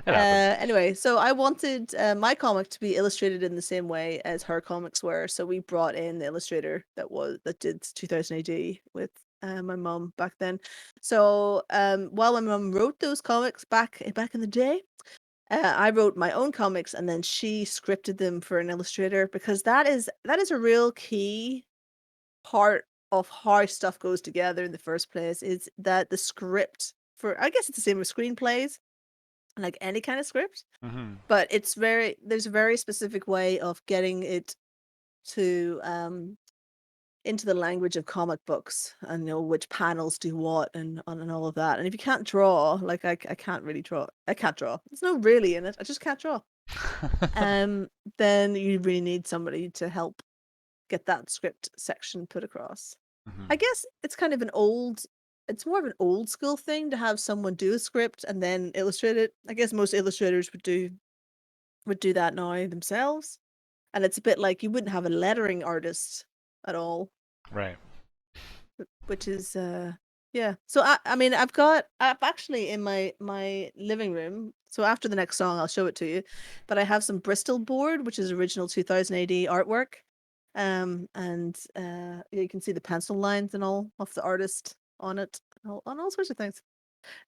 It happens. Anyway, so I wanted my comic to be illustrated in the same way as her comics were. So we brought in the illustrator that did 2000 AD with my mum back then. So while my mum wrote those comics back in the day, I wrote my own comics, and then she scripted them for an illustrator, because that is a real key part of how stuff goes together in the first place, is that the script for, I guess it's the same with screenplays, like any kind of script, Hmm. but there's a very specific way of getting it to into the language of comic books, and which panels do what, and all of that. And if you can't draw, like I can't really draw. I can't draw. There's no really in it. I just can't draw. Then you really need somebody to help get that script section put across. Mhm. I guess it's kind of it's more of an old school thing to have someone do a script and then illustrate it. I guess most illustrators would do that now themselves. And it's a bit like you wouldn't have a lettering artist at all, Right. which is yeah. So I mean I've actually in my living room. So after the next song I'll show it to you. But I have some Bristol board, which is original 2000 AD artwork. And you can see the pencil lines and all of the artist on it, on all sorts of things.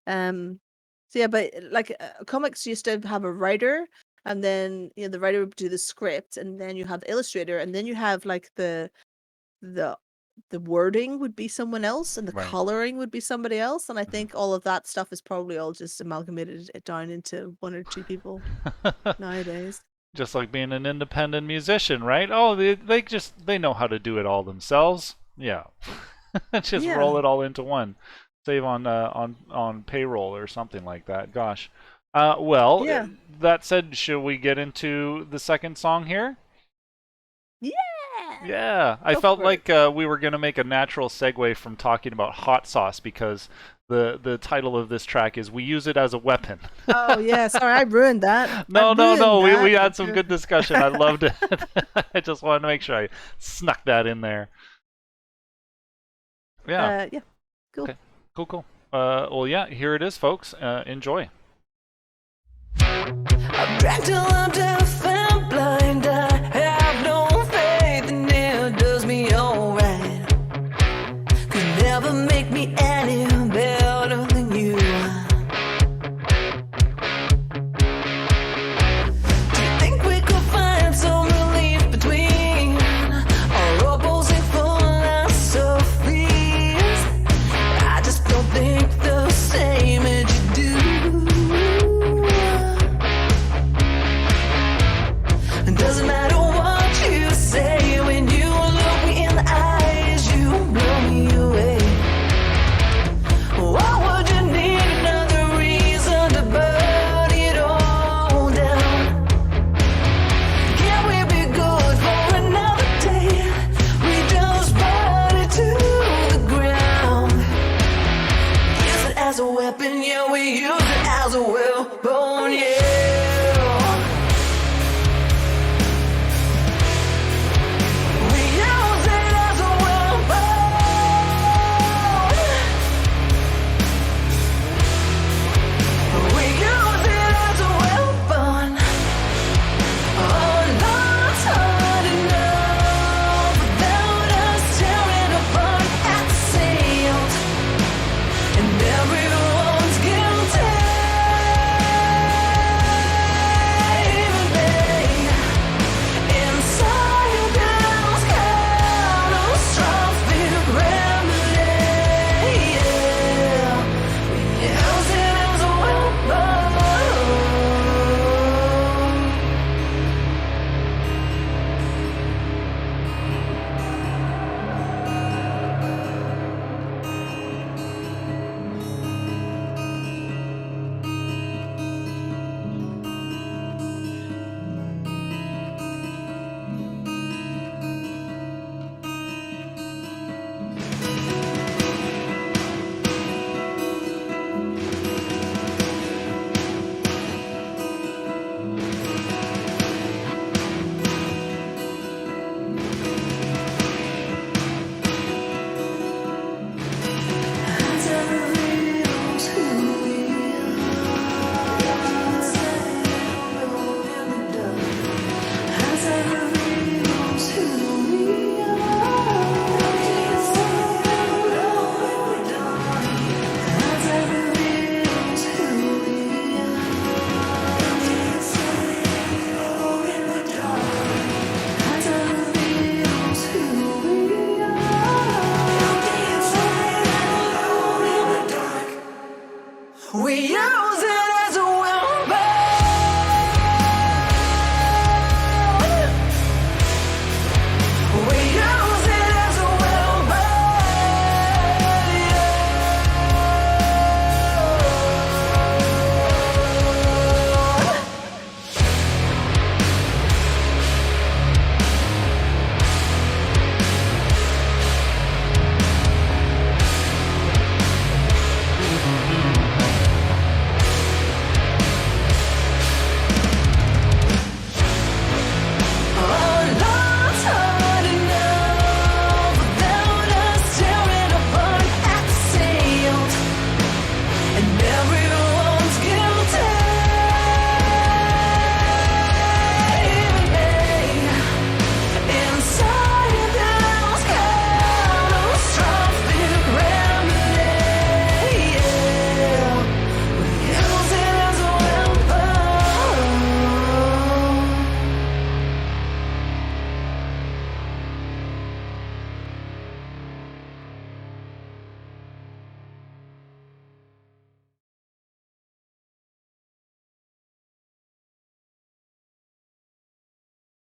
So yeah, but like comics used to have a writer, and then the writer would do the script, and then you have the illustrator, and then you have like the the wording would be someone else, and the Right. coloring would be somebody else. And I Mhm. think all of that stuff is probably all just amalgamated it down into one or two people nowadays. Just like being an independent musician, right? Oh, they know how to do it all themselves. Yeah. Just roll Yeah. it all into one. Save on payroll or something like that. Gosh. Yeah. That said, should we get into the second song here? Yeah. Yeah, I Go felt for like we were going to make a natural segue from talking about hot sauce, because the title of this track is "We Use It as a Weapon." Oh yeah, sorry, I ruined that. No, I no, no. ruined We that. had some good discussion. I loved it. I just wanted to make sure I snuck that in there. Yeah. Yeah, cool. Okay. Cool, cool. Well, yeah. Here it is, folks. Enjoy. I drank till I'm deaf and blind. I have no faith in it does me alright. Could never make me any better than you. Do you think we could find some relief between our opposing philosophies? I just don't think the same as you do.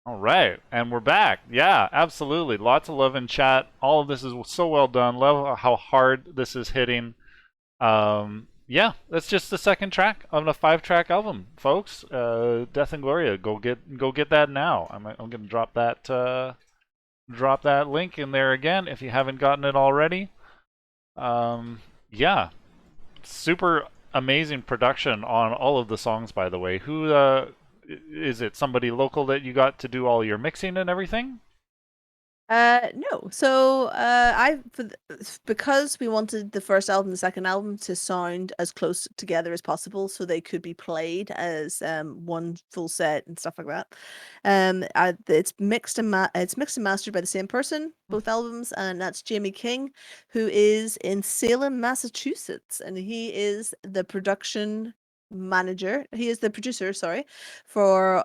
All right, and we're back. Yeah, absolutely. Lots of love in chat. All of this is so well done. Love how hard this is hitting. Yeah, that's just the second track on a 5-track album, folks. Death and Gloria. Go get that now. I'm gonna drop that link in there again if you haven't gotten it already. Yeah, super amazing production on all of the songs, by the way. Who is it? Somebody local that you got to do all your mixing and everything? No. So, because we wanted the first album, the second album to sound as close together as possible, so they could be played as one full set and stuff like that. It's mixed and mastered by the same person, both albums, and that's Jamie King, who is in Salem, Massachusetts, and he is the production manager. He is the producer, sorry, for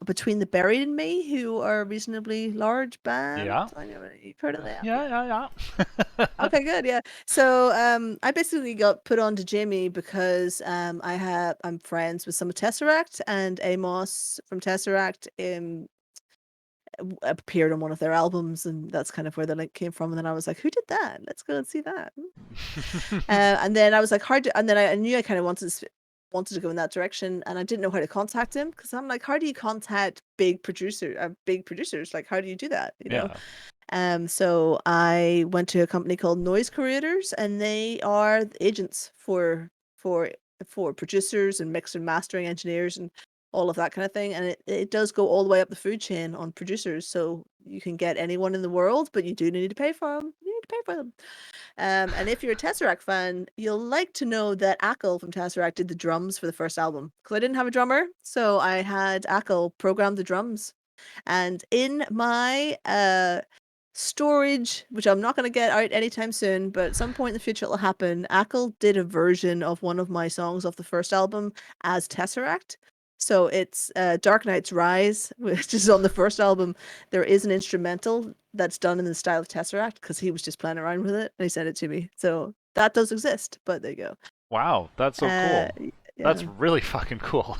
Between the Buried and Me, who are a reasonably large band. Yeah. I know you've heard of them. Yeah. Okay, good. Yeah. So I basically got put on to Jamie because I'm friends with some of Tesseract, and Amos from Tesseract appeared on one of their albums, and that's kind of where the link came from. And then I was like, who did that? Let's go and see that. And then I was like, and then I knew I kind of wanted to go in that direction, and I didn't know how to contact him because I'm like, how do you contact big producers? Like, how do you do that? Yeah. So I went to a company called Noise Creators, and they are agents for producers and mix and mastering engineers and all of that kind of thing. And it does go all the way up the food chain on producers. So you can get anyone in the world, but you do need to pay for them. You need to pay for them. And if you're a Tesseract fan, you'll like to know that Ackle from Tesseract did the drums for the first album because I didn't have a drummer, so I had Ackle program the drums. And in my storage, which I'm not going to get out anytime soon, but at some point in the future it'll happen, Ackle did a version of one of my songs off the first album as Tesseract. So it's Dark Knight's Rise, which is on the first album. There is an instrumental that's done in the style of Tesseract because he was just playing around with it and he sent it to me. So that does exist, but there you go. Wow, that's so cool. That's Yeah. really fucking cool.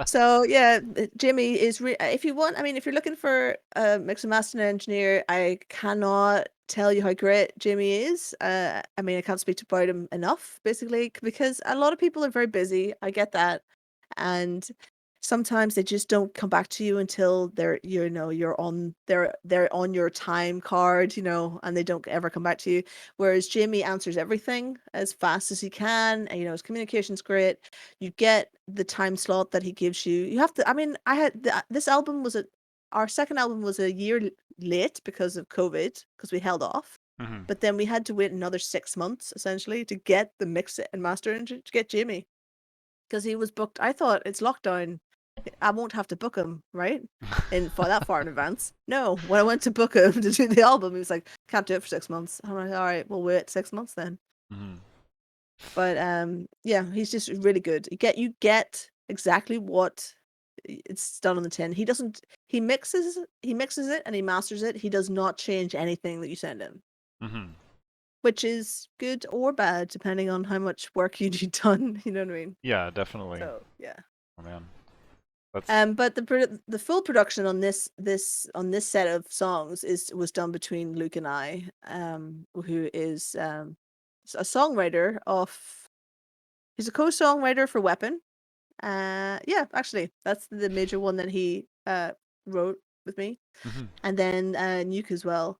So yeah, Jimmy is if you want, I mean, if you're looking for a mix and master engineer, I cannot tell you how great Jimmy is. I mean, I can't speak about him enough, basically, because a lot of people are very busy. I get that, and sometimes they just don't come back to you until they're on your time card, and they don't ever come back to you. Whereas Jamie answers everything as fast as he can, and his communication's great. You get the time slot that he gives you. You have to. I mean, this album our second album was a year late because of COVID, because we held off. Mhm. But then we had to wait another 6 months essentially to get the mix and master and to get Jamie, because he was booked. I thought it's lockdown. I won't have to book him, right? For that far in advance. No, when I went to book him to do the album, he was like, "Can't do it for 6 months." I'm like, "All right, we'll wait 6 months then." Mhm. But yeah, he's just really good. You get exactly what it's done on the tin. He doesn't. He mixes it and he masters it. He does not change anything that you send him, Mhm. which is good or bad depending on how much work you need done. You know what I mean? Yeah, definitely. So yeah. Oh man. That's But the full production on this set of songs was done between Luke and I, who is a songwriter he's a co-songwriter for Weapon. Yeah, actually, that's the major one that he wrote with me, mhm. and then Nuke as well.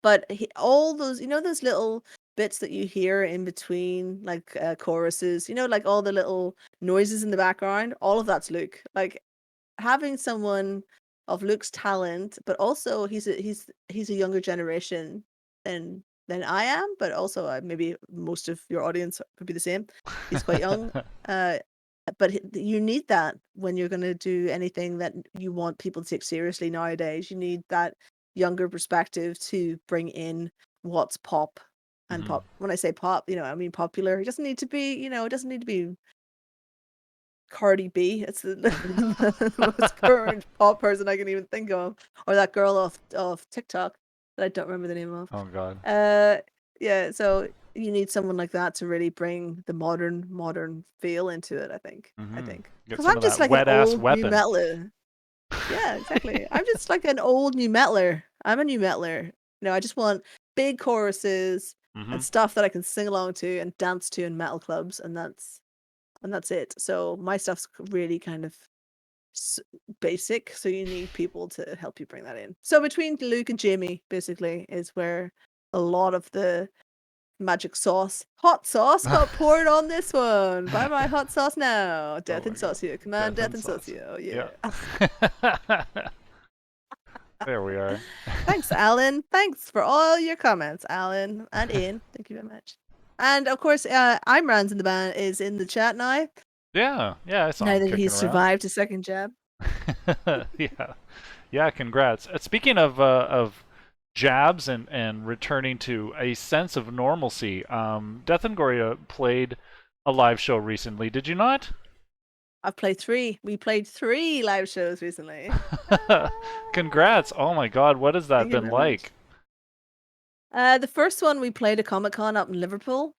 But all those, those little bits that you hear in between, like choruses, like all the little noises in the background, all of that's Luke. Like, having someone of Luke's talent, but also he's a younger generation than I am, but also maybe most of your audience would be the same. He's quite young, uh, but you need that when you're going to do anything that you want people to take seriously nowadays. You need that younger perspective to bring in what's pop and Mhm. pop. When I say pop, I mean popular. It doesn't need to be, it doesn't need to be Cardi B. It's the most current pop person I can even think of, or that girl off TikTok that I don't remember the name of. Oh god. Yeah. So you need someone like that to really bring the modern feel into it. I think. Mhm. Get Because some I'm of just that like an wet ass old new weapon. metal. Yeah, exactly. I'm just like an old new metaler. I'm a new metaler. I just want big choruses Hmm. and stuff that I can sing along to and dance to in metal clubs, and that's it. So my stuff's really kind of s- basic. So you need people to help you bring that in. So between Luke and Jamie, basically, is where a lot of the magic sauce, hot sauce, got poured on this one. Buy my hot sauce now. Oh Death my and god. Saucio. Come on, Death Death and and Saucy. Saucio. Yeah. Yeah. There we are. Thanks, Alan. Thanks for all your comments, Alan and Ian. Thank you very much. And of course, Imran's in the band is in the chat now. Yeah, yeah, I saw Now him that kicking he's around. survived a second jab. Yeah, yeah. Congrats. Speaking of jabs and returning to a sense of normalcy, Death Ingloria played a live show recently. Did you not? I've played 3. We played 3 live shows recently. Ah, Congrats. Oh my God, what has that thank you been very much. like? The first one we played at Comic Con up in Liverpool,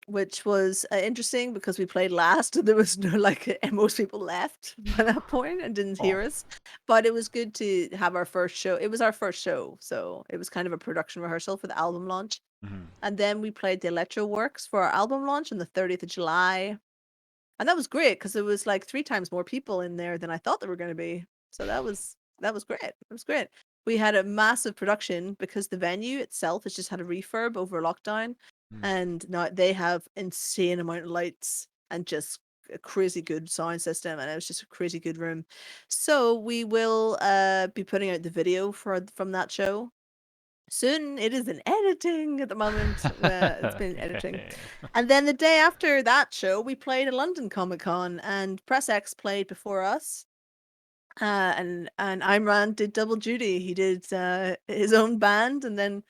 which was interesting because we played last and there was no and most people left by that point and didn't Oh. hear us. But it was good to have our first show. It was our first show, so it was kind of a production rehearsal for the album launch. Mhm. And then we played the Electro Works for our album launch on the 30th of July. And that was great because it was like 3 times more people in there than I thought there were going to be. So that was great. It was great. We had a massive production because the venue itself has just had a refurb over lockdown, Mm. and now they have insane amount of lights and just a crazy good sound system, and it was just a crazy good room. So we will be putting out the video from that show soon. It is in editing at the moment. It's been editing. Yay. And then the day after that show, we played at London Comic Con, and Press X played before us. And Imran did double duty. He did his own band, and then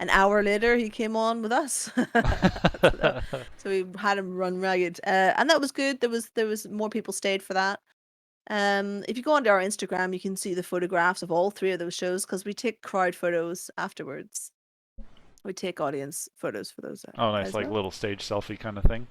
an hour later he came on with us. so, so we had him run ragged, and that was good. There was more people stayed for that. If you go onto our Instagram, you can see the photographs of all 3 of those shows because we take crowd photos afterwards. We take audience photos for those Oh, nice, as like well. little stage selfie kind of thing.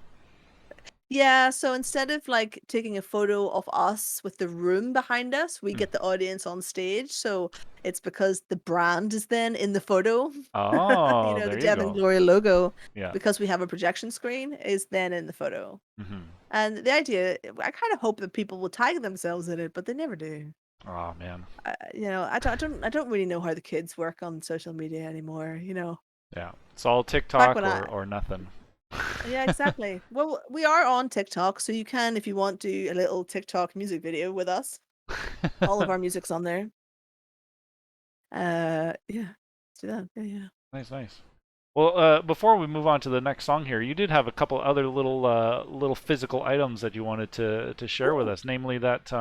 Yeah, so instead of like taking a photo of us with the room behind us, we Mm. get the audience on stage. So it's because the brand is then in the photo. Oh, The there you Death and go. Glory logo, Yeah. because we have a projection screen, is then in the photo. Hmm. And the idea, I kind of hope that people will tag themselves in it, but they never do. Oh man. I don't really know how the kids work on social media anymore. Yeah. It's all Back TikTok when I or nothing. Yeah, exactly. Well, we are on TikTok, so you can, if you want, do a little TikTok music video with us. All of our music's on there. Yeah, let's do that. Yeah, yeah. Nice, nice. Well, before we move on to the next song here, you did have a couple other little physical items that you wanted to share with Cool. us, namely that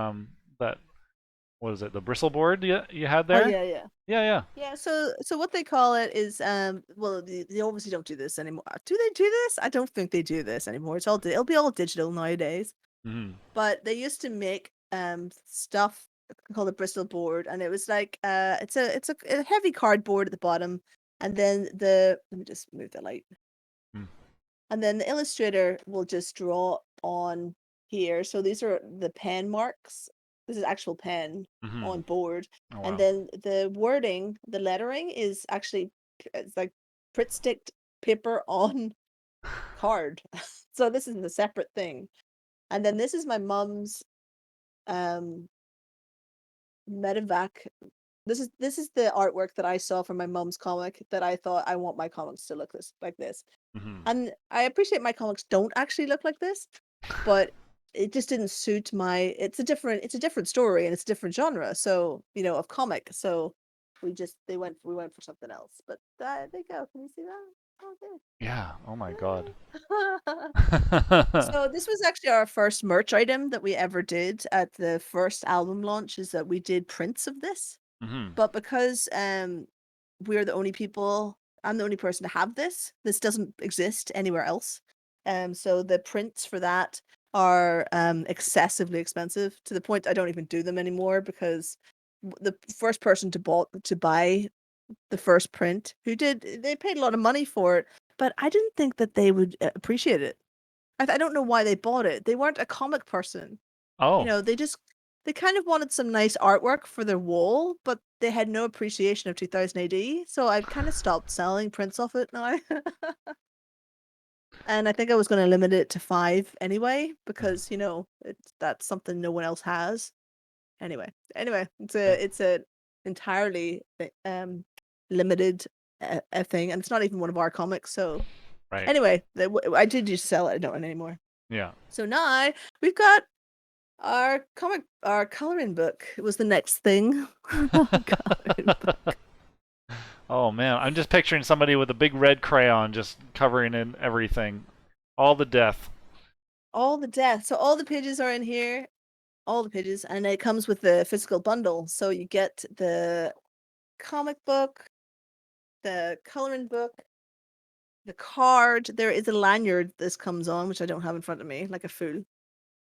what is it, the bristle board you had Oh there? yeah, yeah. Yeah, yeah. Yeah, so what they call it is well they obviously don't do this anymore. Do they do this? I don't think they do this anymore. It'll be all digital nowadays. Hmm. But they used to make stuff called a Bristol board, and it was like it's a heavy cardboard at the bottom, and then let me just move the light, Mm. and then the illustrator will just draw on here. So these are the pen marks. This is actual pen Hmm. on board, Oh and wow. then the wording, the lettering is actually it's like Pritt sticked paper on card. So this is a separate thing. And then this is my mom's um medevac. This is the artwork that I saw from my mom's comic that I thought I want my comics to look like this. Hmm. And I appreciate my comics don't actually look like this, but it just didn't suit my it's a different story and it's a different genre, so of comic. So we went for something else. But there you go. Can you see that? Oh, Yeah. Oh my God. there. So this was actually our first merch item that we ever did at the first album launch, is that we did prints of this. Hmm. But because we're the only people I'm the only person to have this doesn't exist anywhere else. So the prints for that are excessively expensive, to the point I don't even do them anymore, because the first person to buy the first print, they paid a lot of money for it, but I didn't think that they would appreciate it. I don't know why they bought it. They weren't a comic person. Oh. They just they kind of wanted some nice artwork for their wall, but they had no appreciation of 2000 AD, so I've kind of stopped selling prints of it now. And I think I was going to limit it to 5 anyway, Mhm. because that's something no one else has. Anyway, Yeah. it's a entirely limited a thing, and it's not even one of our comics. So Right. anyway, I did just sell it. I don't anymore. Yeah. So now we've got our coloring book. It was the next thing. Coloring book. Oh man, I'm just picturing somebody with a big red crayon just covering in everything. All the death. All the death. So all the pages are in here. All the pages, and it comes with the physical bundle. So you get the comic book, the coloring book, the card. There is a lanyard this comes on, which I don't have in front of me, like a fool.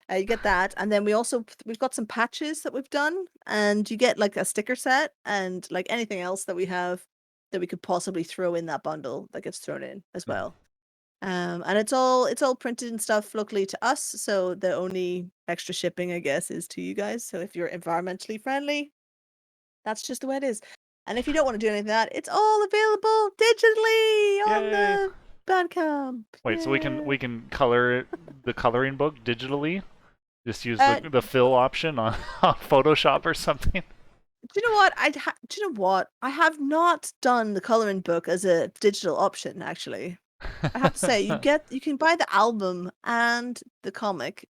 You get that, and then we've got some patches that we've done, and you get like a sticker set and like anything else that we have that we could possibly throw in that bundle that gets thrown in as Mhm. well. And it's all printed and stuff locally to us, so the only extra shipping, I guess, is to you guys. So if you're environmentally friendly, that's just the way it is. And if you don't want to do any of that, it's all available digitally on Yay! the Bandcamp. Wait, so we can Yay. color the coloring book digitally? Just use Uh, the fill option on, on Photoshop or something? do you know what? Do you know what? I have not done the coloring book as a digital option, actually. I have to say, you can buy the album and the comic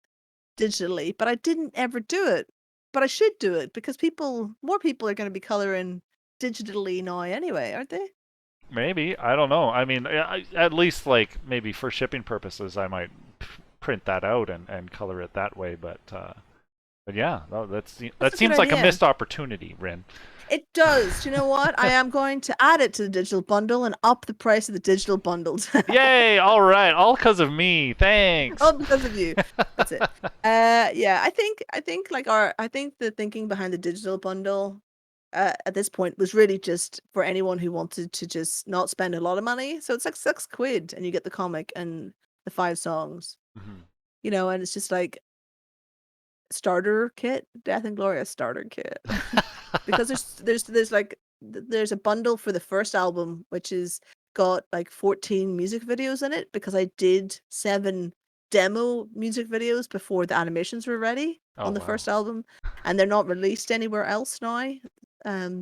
digitally, but I didn't ever do it. But I should do it because more people are going to be coloring digitally now anyway, aren't they? Maybe, I don't know. I mean, at least like maybe for shipping purposes, I might print that out and color it that way. But yeah, That's that a good seems like a idea. missed opportunity, Rin. It does. Do you know what? I am going to add it to the digital bundle and up the price of the digital bundles. Yay! All right, all because of me. Thanks. All because of you. That's it. Yeah, I think the thinking behind the digital bundle at this point was really just for anyone who wanted to just not spend a lot of money. So it's like 6 quid and you get the comic and the 5 songs. Mhm. And it's just like starter kit, Death Ingloria starter kit. Because there's a bundle for the first album, which is got like 14 music videos in it because I did 7 demo music videos before the animations were ready Oh on the wow. first album, and they're not released anywhere else now.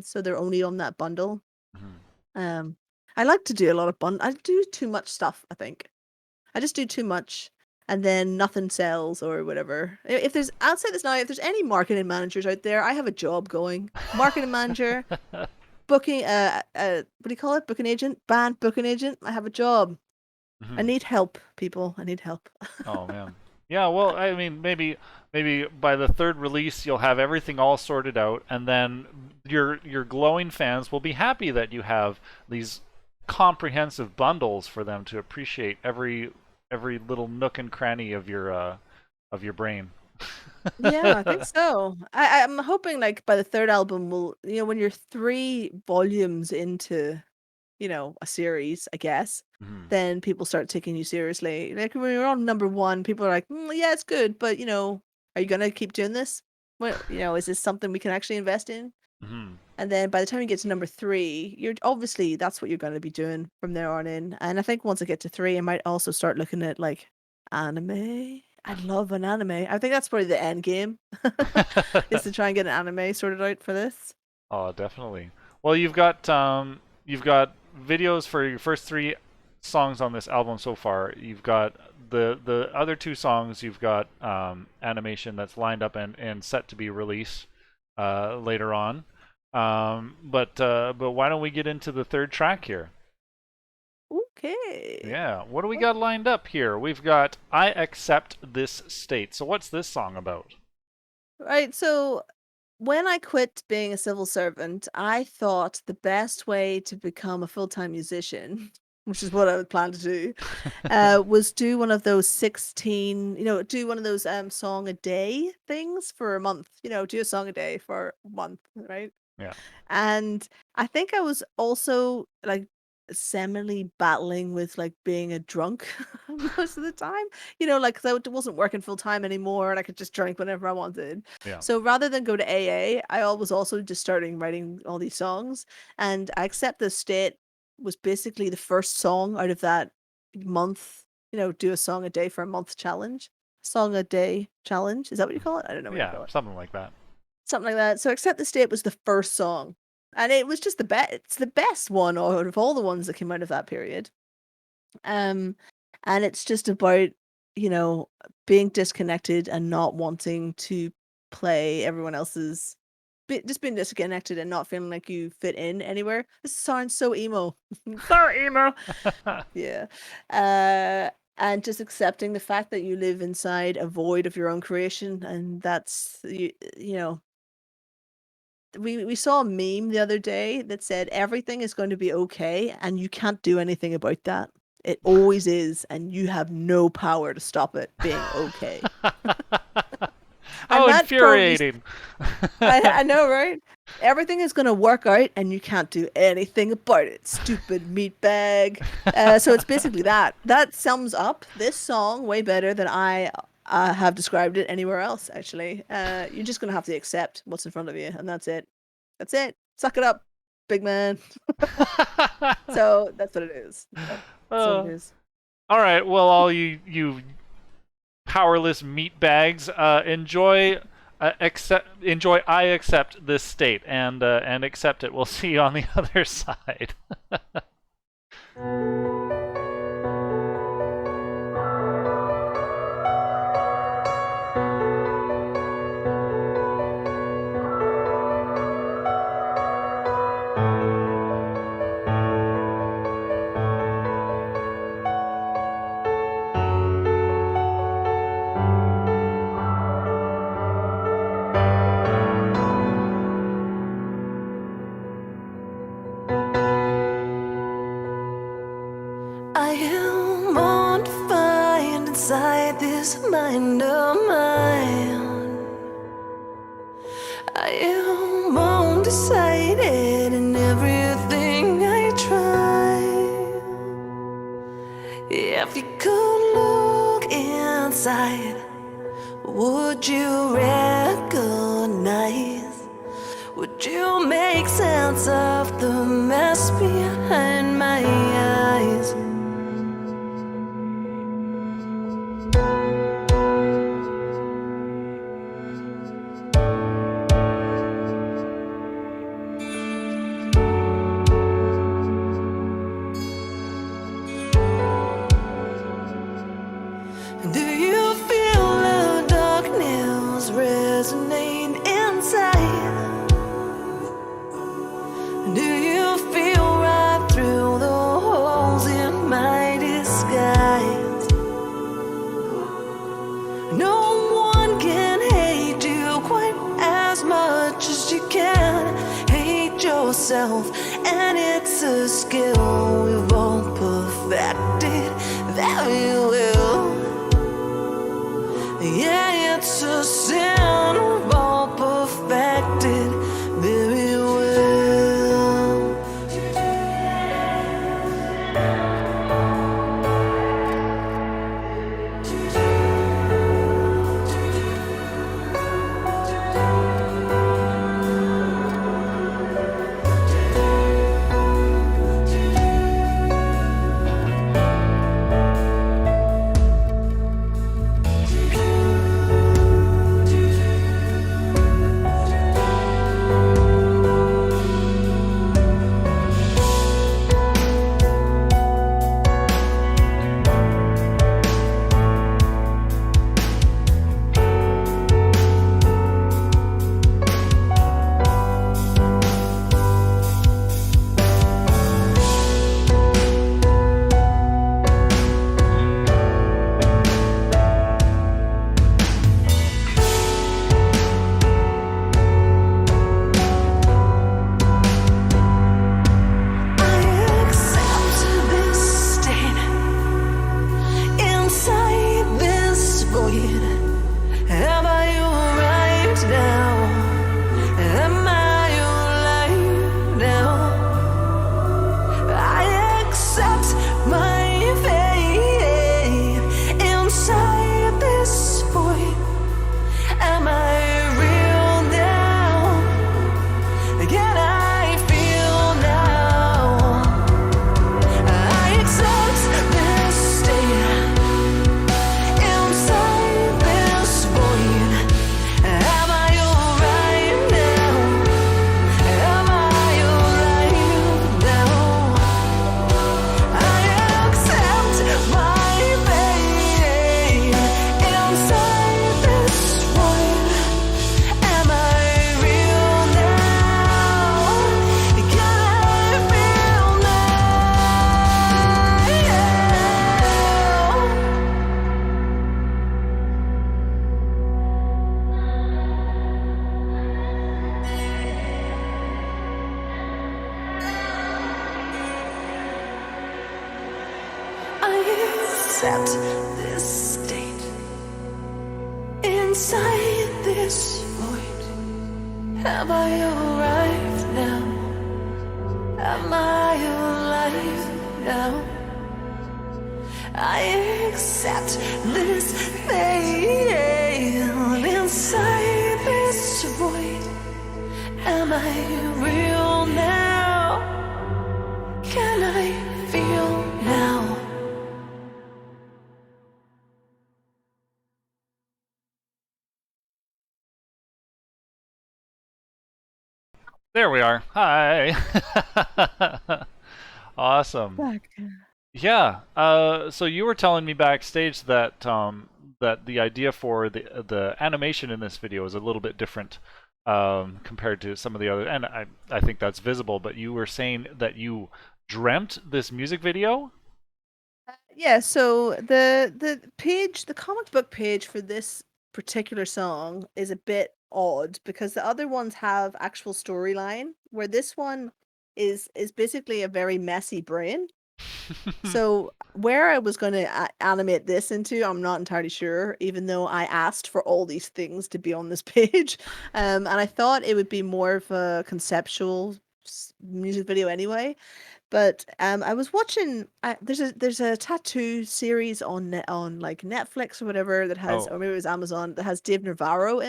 So they're only on that bundle. Mhm. Um, I like to do a lot of I do too much stuff, I think. I just do too much and then nothing sells or whatever. If there's outside this now, if there's any marketing managers out there, I have a job going. Marketing manager, booking what do you call it? Booking agent, band booking agent. I have a job. I Mhm. need help, people. I need help. Oh man. Yeah, well, I mean, maybe by the third release you'll have everything all sorted out, and then your glowing fans will be happy that you have these comprehensive bundles for them to appreciate every little nook and cranny of your brain. Yeah, I think so. I'm hoping like by the third album when you're 3 volumes into a series, I guess, Mhm. then people start taking you seriously. Like when you're on number 1, people are like, yeah, it's good, but are you gonna keep doing this? Well, is this something we can actually invest in? Mhm. And then by the time you get to number 3, you're obviously that's what you're gonna be doing from there on in. And I think once I get to 3, I might also start looking at like anime. I love an anime. I think that's probably the end game is to try and get an anime sorted out for this. Oh, definitely. Well, you've got videos for your first 3 songs on this album so far. You've got the other 2 songs. You've got animation that's lined up and set to be released later on. But why don't we get into the third track here? Okay. Yeah, what do we got lined up here? We've got "I Accept This State." So what's this song about? Right. So when I quit being a civil servant, I thought the best way to become a full-time musician, which is what I would plan to do, was do one of those 16, do one of those song a day things for a month. Do a song a day for a month, right? Yeah. And I think I was also like semi battling with like being a drunk most of the time. You know, like, so it wasn't working full time anymore, and I could just drink whenever I wanted. Yeah. So rather than go to AA, I was also just starting writing all these songs, and I Accept This State was basically the first song out of that month. You know, do a song a day for a month challenge. Song a day challenge. Is that what you call it? I don't know what you Yeah, call it. something like that. Something like that. So Accept the State was the first song. And it was just the best. It's the best one out of all the ones that came out of that period. Um, and it's just about, you know, being disconnected and not wanting to play everyone else's, just being disconnected and not feeling like you fit in anywhere. This sounds so emo. So emo. Yeah. And just accepting the fact that you live inside a void of your own creation, and that's you know, we saw a meme the other day that said everything is going to be okay and you can't do anything about that. It always is, and you have no power to stop it being okay. And How that probably infuriating. I know, right? Everything is gonna work out, and you can't do anything about it. Stupid meatbag. So it's basically that. That sums up this song way better than I have described it anywhere else. Actually, you're just gonna have to accept what's in front of you, and that's it. That's it. Suck it up, big man. So that's what it is. That's what it is. All right. Well, all you powerless meatbags, enjoy. I accept this state and accept it. We'll see you on the other side. I am undefined inside this mind of mine. I am undecided in everything I try. If you could look inside, would you recognize? Would you make sense of the mess behind my eyes? Do you feel the darkness resonate inside? Do you feel right through the holes in my disguise? No one can hate you quite as much as you can hate yourself, and it's a skill we've all perfected very well. Yeah, it's a sin we've all perfected very well. accept this state inside this void. Have I arrived now? Am I alive now? I accept this pain inside this void. Am I real now? Can I feel now? There we are. Hi. Awesome. Back. Yeah. So you were telling me backstage that that the idea for the animation in this video is a little bit different compared to some of the other, and I think that's visible. But you were saying that you dreamt this music video. Yeah, so the page, the comic book page for this particular song is a bit odd because the other ones have actual storyline, where this one is basically a very messy brain. So where I was going to animate this into, I'm not entirely sure, even though I asked for all these things to be on this page. And I thought it would be more of a conceptual music video anyway. But I was watching. There's a tattoo series on like Netflix or whatever that has, Oh. or maybe it was Amazon, that has Dave Navarro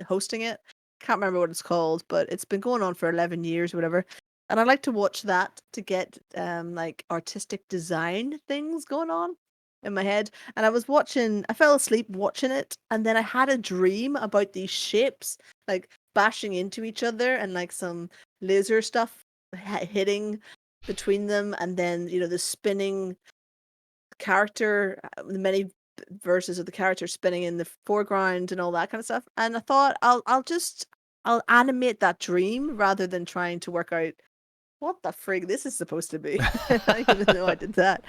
hosting it. Can't remember what it's called, but it's been going on for 11 years or whatever. And I like to watch that to get like artistic design things going on in my head. And I was watching. I fell asleep watching it, and then I had a dream about these ships like bashing into each other and like some laser stuff hitting between them, and then the spinning character, the many verses of the character spinning in the foreground and all that kind of stuff. And I thought I'll animate that dream rather than trying to work out what the frig this is supposed to be. I didn't even know I did that.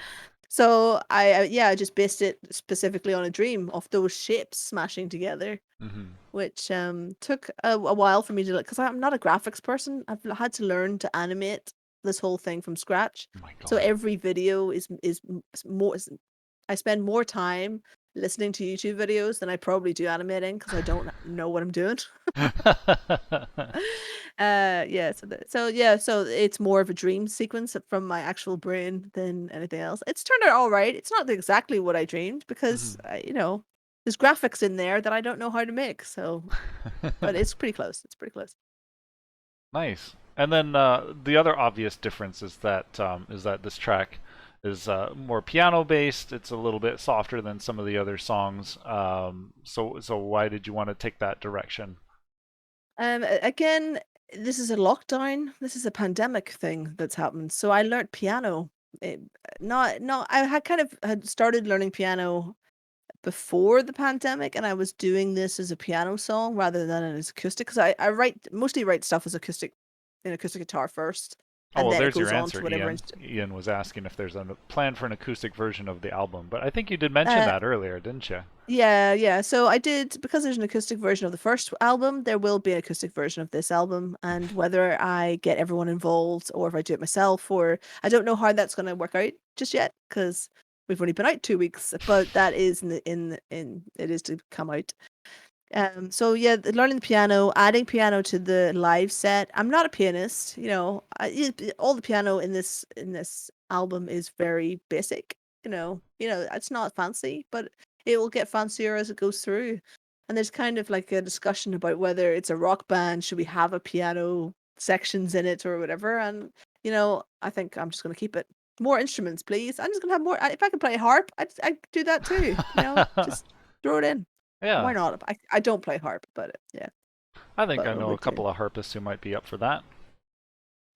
So I just based it specifically on a dream of those ships smashing together, which took a while for me to, because I'm not a graphics person. I've had to learn to animate this whole thing from scratch. Oh my God. So every video is more. I spend more time listening to YouTube videos than I probably do animating because I don't know what I'm doing. Yeah. So it's more of a dream sequence from my actual brain than anything else. It's turned out all right. It's not exactly what I dreamed because there's graphics in there that I don't know how to make. So, but it's pretty close. It's pretty close. Nice. And then the other obvious difference is that this track is more piano based. It's a little bit softer than some of the other songs. So why did you want to take that direction? Again, this is a lockdown. This is a pandemic thing that's happened. So I learned piano. It, not I had started learning piano before the pandemic, and I was doing this as a piano song rather than as acoustic, because I mostly write stuff as acoustic in acoustic guitar first, Oh, and well, then it there's your goes on answer, to whatever. Ian. Ian was asking if there's a plan for an acoustic version of the album, but I think you did mention that earlier, didn't you? Yeah. So I did, because there's an acoustic version of the first album, there will be an acoustic version of this album, and whether I get everyone involved or if I do it myself, or I don't know how that's going to work out just yet, because we've only been out 2 weeks, but that is in it is to come out. So yeah, learning the piano, adding piano to the live set. I'm not a pianist, all the piano in this album is very basic. It's not fancy, but it will get fancier as it goes through. And there's kind of like a discussion about whether it's a rock band, should we have a piano sections in it or whatever. And I think I'm just going to keep it. More instruments, please. I'm just going to have more. If I could play a harp, I'd do that too. Just throw it in. Why Yeah, not? I don't play harp, but yeah. I think But I I know a would do. couple of harpists who might be up for that.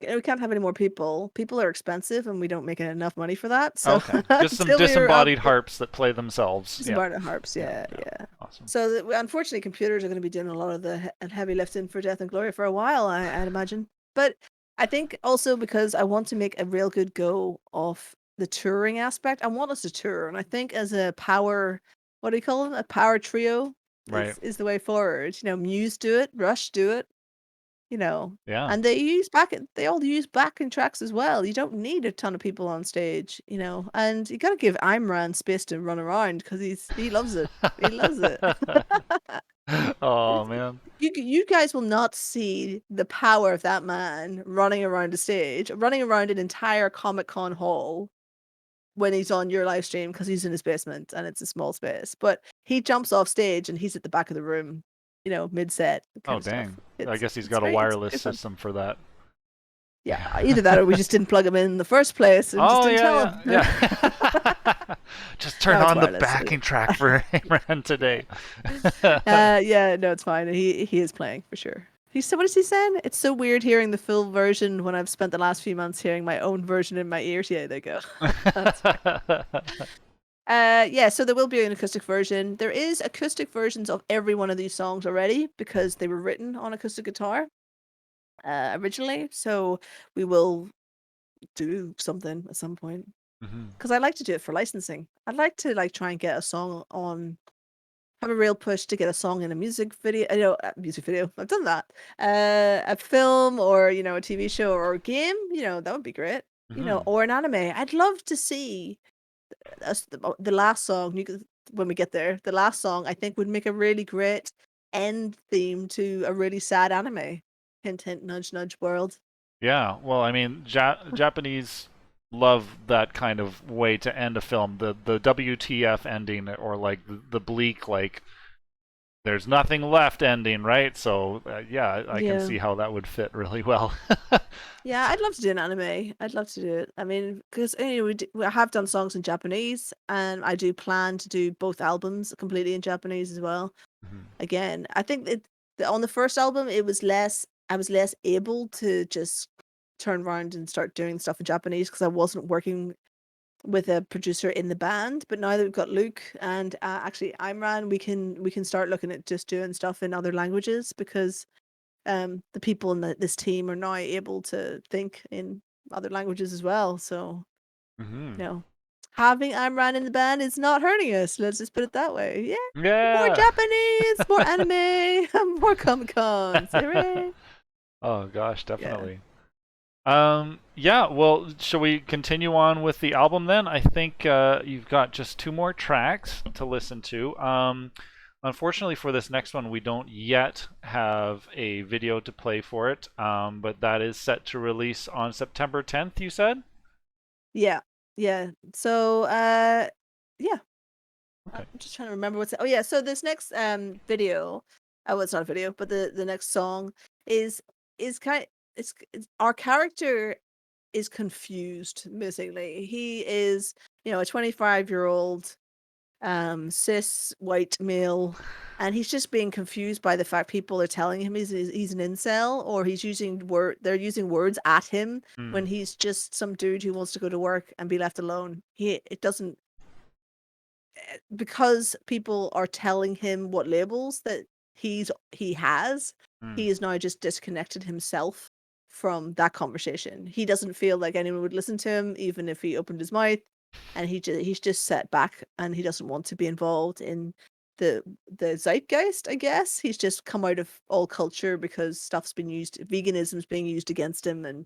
We can't have any more people. People are expensive, and we don't make enough money for that. So Okay, just some until we are disembodied up- harps that play themselves. Yeah, disembodied harps, yeah. awesome. So unfortunately, computers are going to be doing a lot of the heavy lifting for Death and Glory for a while, I'd imagine. But I think also because I want to make a real good go of the touring aspect. I want us to tour, and I think as a power, what do you call them? A power trio Right. is the way forward. Muse do it, Rush do it. you know. Yeah. And they all use backing tracks as well. You don't need a ton of people on stage, you know. And you gotta give Imran space to run around because he loves it. He loves it. Oh It's- man. you guys will not see the power of that man running around the stage, running around an entire Comic Con hall when he's on your live stream because he's in his basement and it's a small space. But he jumps off stage and he's at the back of the room, you know, mid set kind Oh of stuff. dang. I guess he's It's got a very it's wireless very fun. system for that. Yeah, Yeah. either that or we just didn't plug him in the first place and just Oh didn't tell yeah, him. yeah, yeah. Just turn No, it's on the wireless. backing track for Imran today. Yeah, no, it's fine. He is playing for sure. He said, what is he saying? It's so weird hearing the full version when I've spent the last few months hearing my own version in my ears. Yeah, there you go. That's yeah, so there will be an acoustic version. There is acoustic versions of every one of these songs already because they were written on acoustic guitar originally. So we will do something at some point Mhm. because I like to do it for licensing. I'd like to like try and get a song on. Have a real push to get a song in a music video. You know, a music video. I've done that. A film or you know a TV show or a game. You know that would be great. You know, Mhm. or an anime. I'd love to see us the last song. When we get there, the last song I think would make a really great end theme to a really sad anime. Hint, hint, nudge, nudge. World. Yeah, well, I mean, Japanese love that kind of way to end a film. The WTF ending, or like the bleak, like there's nothing left ending, right? So yeah, I can Yeah. see how that would fit really well. Yeah, I'd love to do an anime. I'd love to do it. I mean, because we have done songs in Japanese, and I do plan to do both albums completely in Japanese as well. Mhm. Again, I think on the first album, it was less. I was less able to just turn around and start doing stuff in Japanese because I wasn't working with a producer in the band. But now that we've got Luke and actually Imran, we can start looking at just doing stuff in other languages because the people in this team are now able to think in other languages as well. So, Mhm. you know, having Imran in the band is not hurting us. Let's just put it that way. Yeah, more Yeah. Japanese, more anime, more Comic Cons. Hooray! Oh gosh, Yeah. definitely. Yeah, well, shall we continue on with the album then? I think you've got just two more tracks to listen to. Unfortunately for this next one, we don't yet have a video to play for it, but that is set to release on September 10th, you said? Yeah. Yeah. So, yeah. I'm Okay. just trying to remember what's. Oh yeah. So this next video, oh, it's not a video, but the next song is is kind. It's our character is confused. Basically, he is a 25-year-old cis white male, and he's just being confused by the fact people are telling him he's an incel, or he's using they're using words at him when Mm, he's just some dude who wants to go to work and be left alone. It doesn't because people are telling him what labels that he has, mm, he is now just disconnected himself from that conversation. He doesn't feel like anyone would listen to him even if he opened his mouth, and he's just set back and he doesn't want to be involved in the the zeitgeist, I guess. He's just come out of all culture because stuff's been used veganism's being used against him, and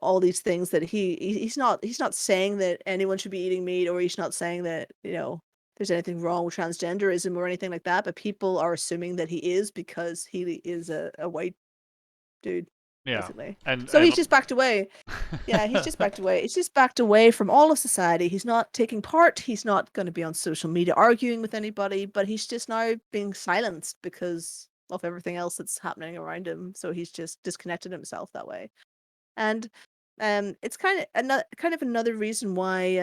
all these things that he's not saying that anyone should be eating meat, or he's not saying that there's anything wrong with transgenderism or anything like that, but people are assuming that he is because he is a white dude, yeah. basically. And So he's just backed away. Yeah, he's just backed away. He's just backed away from all of society. He's not taking part. He's not going to be on social media arguing with anybody, but he's just now being silenced because of everything else that's happening around him. So he's just disconnected himself that way. And it's kind of another reason why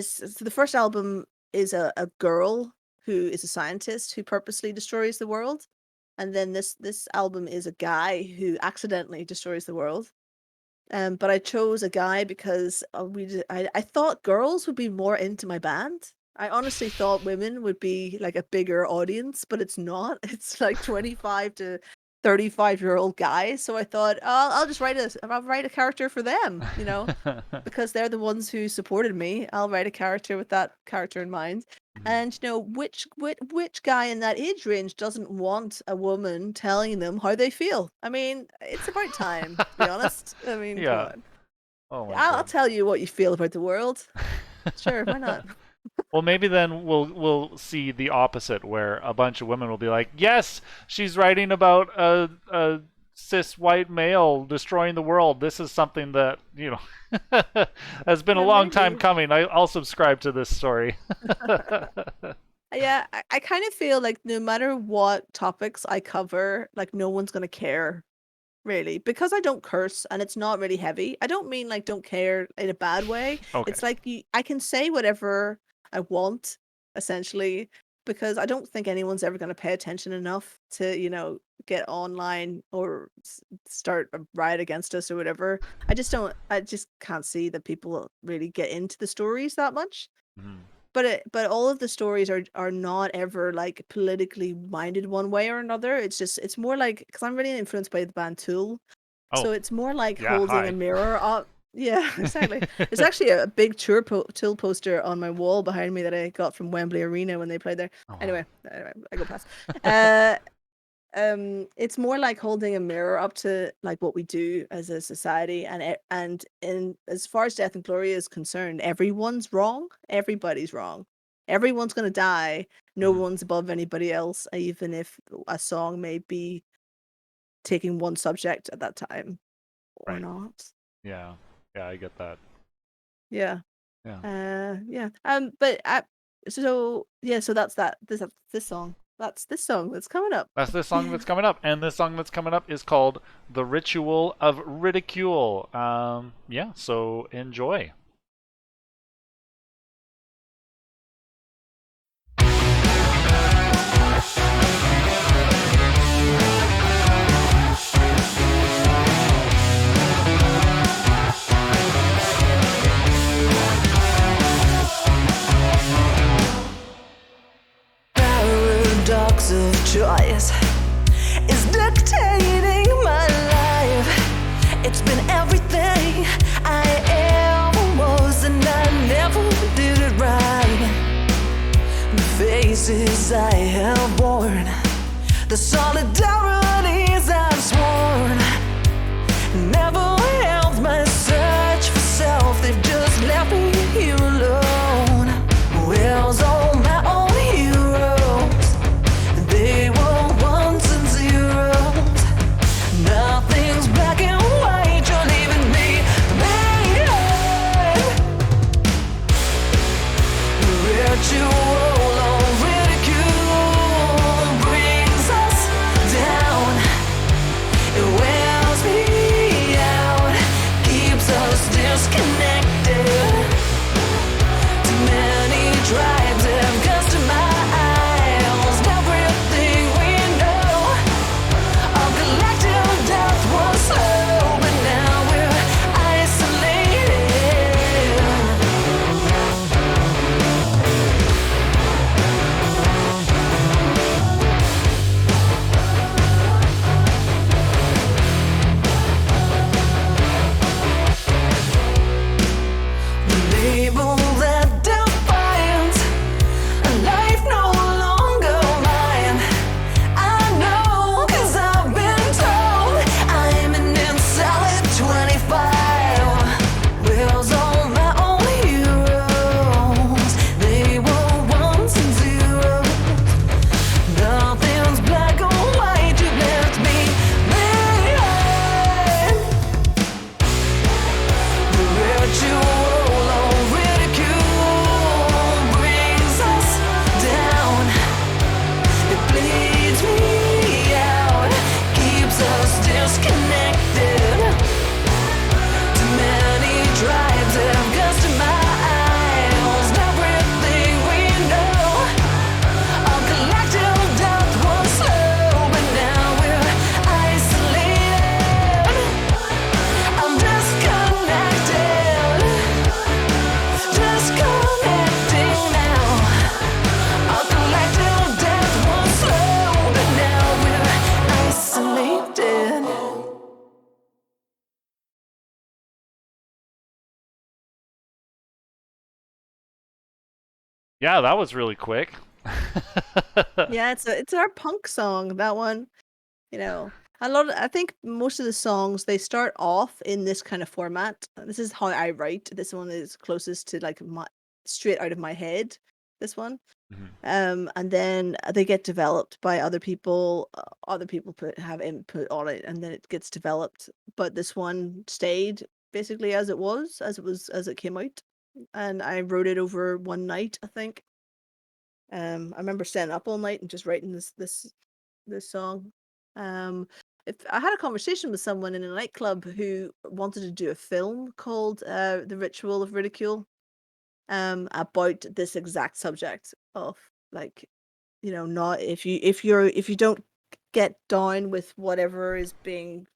so the first album is a girl who is a scientist who purposely destroys the world, and then this album is a guy who accidentally destroys the world. But I chose a guy because I thought girls would be more into my band. I honestly thought women would be like a bigger audience, but it's not. It's like 25 to 35-year-old guys. So I thought, oh, I'll write a character for them, because they're the ones who supported me. I'll write a character with that character in mind. And which guy in that age range doesn't want a woman telling them how they feel? I mean, it's about time, to be honest. I mean, come Yeah. on. Oh my I'll god. tell you what you feel about the world. Sure, why not? Well, maybe then we'll see the opposite, where a bunch of women will be like, "Yes, she's writing about a cis white male destroying the world. This is something that has been a Yeah, long time maybe. coming. I'll subscribe to this story." Yeah, I kind of feel like no matter what topics I cover, like no one's gonna care, really, because I don't curse and it's not really heavy. I don't mean like don't care in a bad way. Okay. It's like I can say whatever I want, essentially, because I don't think anyone's ever gonna pay attention enough to, get online or start a riot against us or whatever. I just can't see that people really get into the stories that much. Mhm. But all of the stories are not ever, like, politically minded one way or another. It's more like, because 'cause I'm really influenced by the band Tool, Oh, so it's more like yeah. holding a Hi. mirror up. Yeah, exactly. There's actually a big Tool poster on my wall behind me that I got from Wembley Arena when they played there. Oh wow. Anyway, I go past. Uh, it's more like holding a mirror up to, like, what we do as a society, and in as far as Death and Glory is concerned, everyone's wrong. Everybody's wrong. Everyone's gonna die. No Mhm. one's above anybody else, even if a song may be taking one subject at that time or Right. not. Yeah. Yeah, I get that. Yeah. Yeah. Yeah. But so yeah, so that's that. This song. That's this song that's coming up. That's this song that's coming up, and this song that's coming up is called "The Ritual of Ridicule." Yeah. So enjoy. Paradox of choice is dictating my life. It's been everything I ever was, and I never did it right. The faces I have worn, the solidarities I've sworn, never helped my search for self. They've just left me here alone. Where's all my own heroes? They were ones and zeros. Nothing's black and white. You're leaving me behind. Ritual of ridicule brings us down. Yeah, that was really quick. Yeah, it's our punk song, that one. You know, a lot of, I think most of the songs they start off in this kind of format. This is how I write. This one is closest to like my straight out of my head. This one. Mhm. And then they get developed by other people. Other people have input on it, and then it gets developed. But this one stayed basically as it came out, and I wrote it over one night, I think. I remember staying up all night and just writing this song. Um, if I had a conversation with someone in a nightclub who wanted to do a film called "The Ritual of Ridicule," about this exact subject of like, not if you don't get down with whatever is being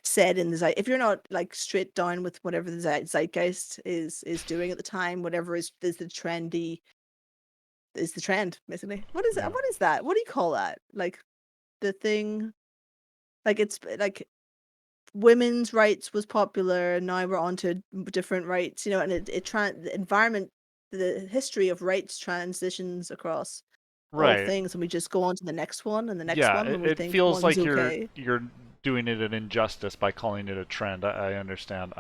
said in the if you're not like straight down with whatever the zeitgeist is doing at the time, whatever is the trendy is the trend basically. What is it? Yeah. What is that? What do you call that? Like the thing, like it's like women's rights was popular and now we're on to different rights, and the environment, the history of rights transitions across all Right. things, and we just go on to the next one and the next Yeah, one it, when we it think feels one's like you're okay. you're doing it an injustice by calling it a trend. I understand.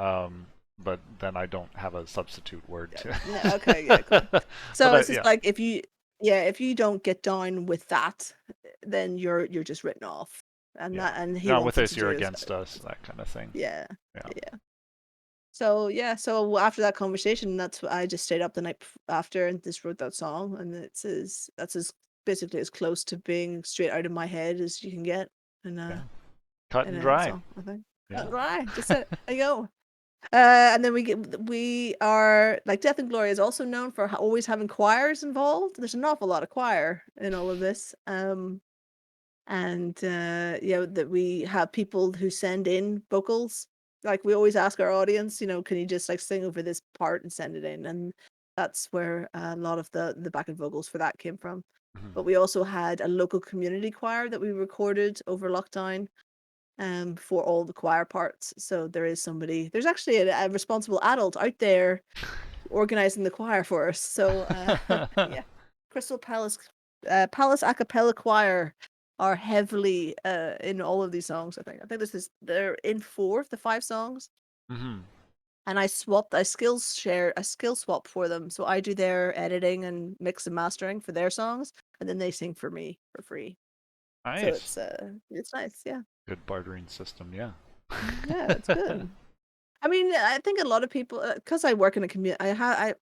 But then I don't have a substitute word Yeah, yeah, okay, yeah, cool. to. But So it's just yeah, like if you don't get down with that, then you're just written off. And yeah. that and he Not with wanted us, to you're do is against us, that kind of thing. yeah. Yeah. Yeah. So yeah, so after that conversation, that's what I just stayed up the night after and just wrote that song, and that's as basically as close to being straight out of my head as you can get in Yeah. a Cut in and a dry. song, I think. Cut Yeah. and dry, just it. There you go. And then we are like Death and Glory is also known for always having choirs involved. There's an awful lot of choir in all of this. And that we have people who send in vocals. Like we always ask our audience, can you just like sing over this part and send it in? And that's where a lot of the backing vocals for that came from. Mhm. But we also had a local community choir that we recorded over lockdown for all the choir parts. So there's actually a responsible adult out there organizing the choir for us. So yeah, Crystal Palace a cappella choir are heavily in all of these songs. I think they're in 4 of the 5 songs, Mhm. and I skill swap for them. So I do their editing and mix and mastering for their songs, and then they sing for me for free. So Nice. it's nice, yeah. Good bartering system, yeah. Yeah, it's good. I mean, I think a lot of people, because I work in a community, I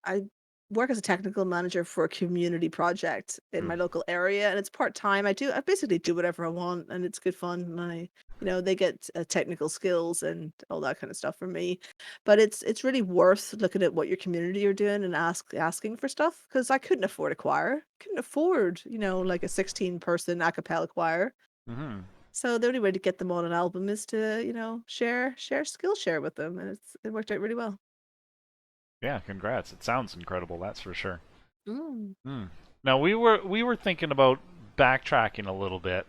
work as a technical manager for a community project in my Mm. local area, and it's part time. I basically do whatever I want, and it's good fun. And they get technical skills and all that kind of stuff from me. But it's really worth looking at what your community are doing and asking for stuff because I couldn't afford a choir, couldn't afford like a 16-person a cappella choir. Mhm. So the only way to get them on an album is to, share with them, and it worked out really well. Yeah, congrats. It sounds incredible, that's for sure. Mm. Mm. Now we were thinking about backtracking a little bit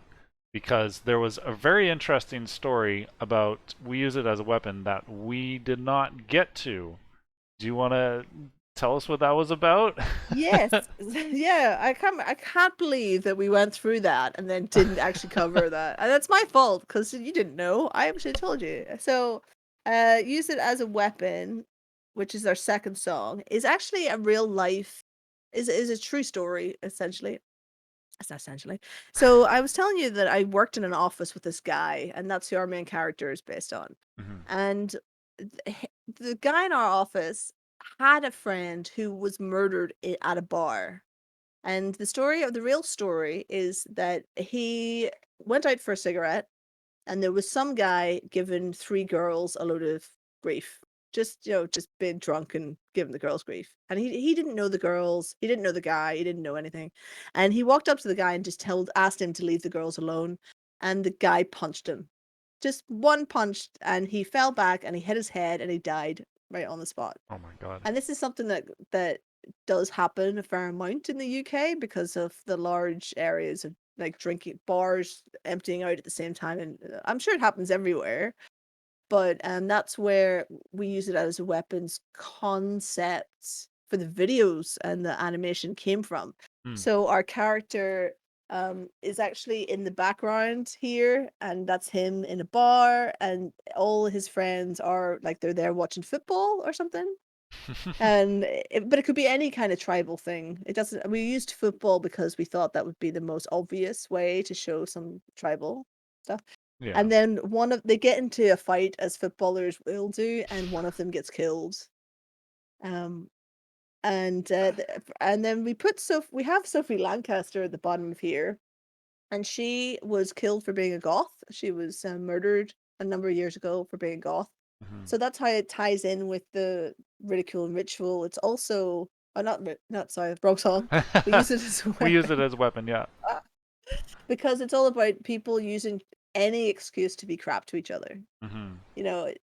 because there was a very interesting story about we use it as a weapon that we did not get to. Do you want to tell us what that was about? Yes. Yeah, I can't believe that we went through that and then didn't actually cover that. And that's my fault because you didn't know. I actually told you. So, use it as a weapon, which is our second song, is actually a real life is a true story essentially. It's not essentially. So I was telling you that I worked in an office with this guy, and that's who our main character is based on. Mhm. And the guy in our office had a friend who was murdered at a bar. And the real story is that he went out for a cigarette and there was some guy giving 3 girls a load of grief. Just being drunk and giving the girls grief. And he didn't know the girls, he didn't know the guy, he didn't know anything. And he walked up to the guy and just asked him to leave the girls alone, and the guy punched him. Just one punch, and he fell back and he hit his head and he died right on the spot. Oh my god. And this is something that does happen a fair amount in the UK because of the large areas of like drinking bars emptying out at the same time, and I'm sure it happens everywhere. But that's where we use it as a weapons concept for the videos and the animation came from. Hmm. So our character is actually in the background here, and that's him in a bar, and all his friends are like they're there watching football or something. And but it could be any kind of tribal thing. It doesn't. We used football because we thought that would be the most obvious way to show some tribal stuff. Yeah. And then they get into a fight as footballers will do, and one of them gets killed. Um, and then we have Sophie Lancaster at the bottom of here, and she was killed for being a goth. She was murdered a number of years ago for being a goth. Mhm. So that's how it ties in with the ridicule and ritual. It's also not sorry, wrong song. We use it as a We use weapon it as a weapon, yeah. because it's all about people using any excuse to be crap to each other. Hmm.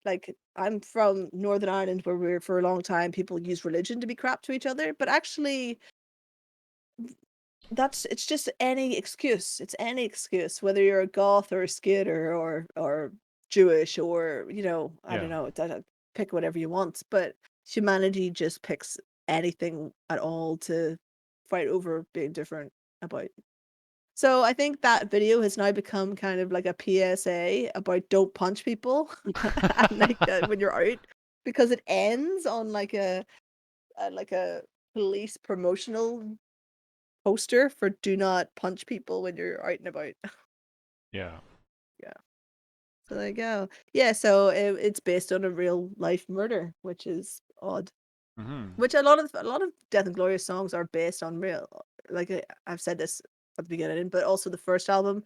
Like I'm from Northern Ireland where we're for a long time people use religion to be crap to each other, but actually it's just any excuse. It's any excuse, whether you're a goth or a skater or Jewish or I Yeah. don't know, pick whatever you want. But humanity just picks anything at all to fight over being different about. So I think that video has now become kind of like a PSA about don't punch people at night when you're out because it ends on like a police promotional poster for do not punch people when you're out and about. Yeah. Yeah. So there you go. Yeah, so it's based on a real life murder, which is odd. Hmm. Which a lot of Death and Gloria songs are based on real. Like I've said this at the beginning, but also the first album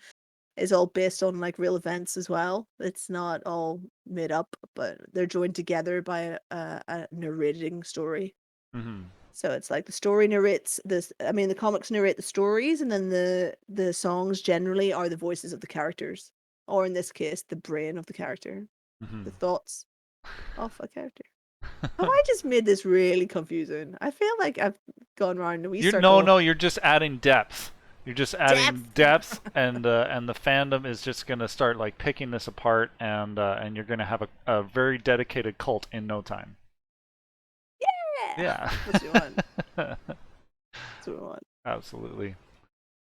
is all based on like real events as well. It's not all made up, but they're joined together by a narrating story. Hmm. So it's like the story narrates this. I mean, the comics narrate the stories, and then the songs generally are the voices of the characters, or in this case, the brain of the character, Hmm. the thoughts of a character. Have I just made this really confusing? I feel like I've gone around a wee circle. No, you're just adding depth. You're just adding Depth. depth, and the fandom is just gonna start like picking this apart, and you're gonna have a very dedicated cult in no time. Yeah, Yeah. that's what we want. That's what we want. Absolutely.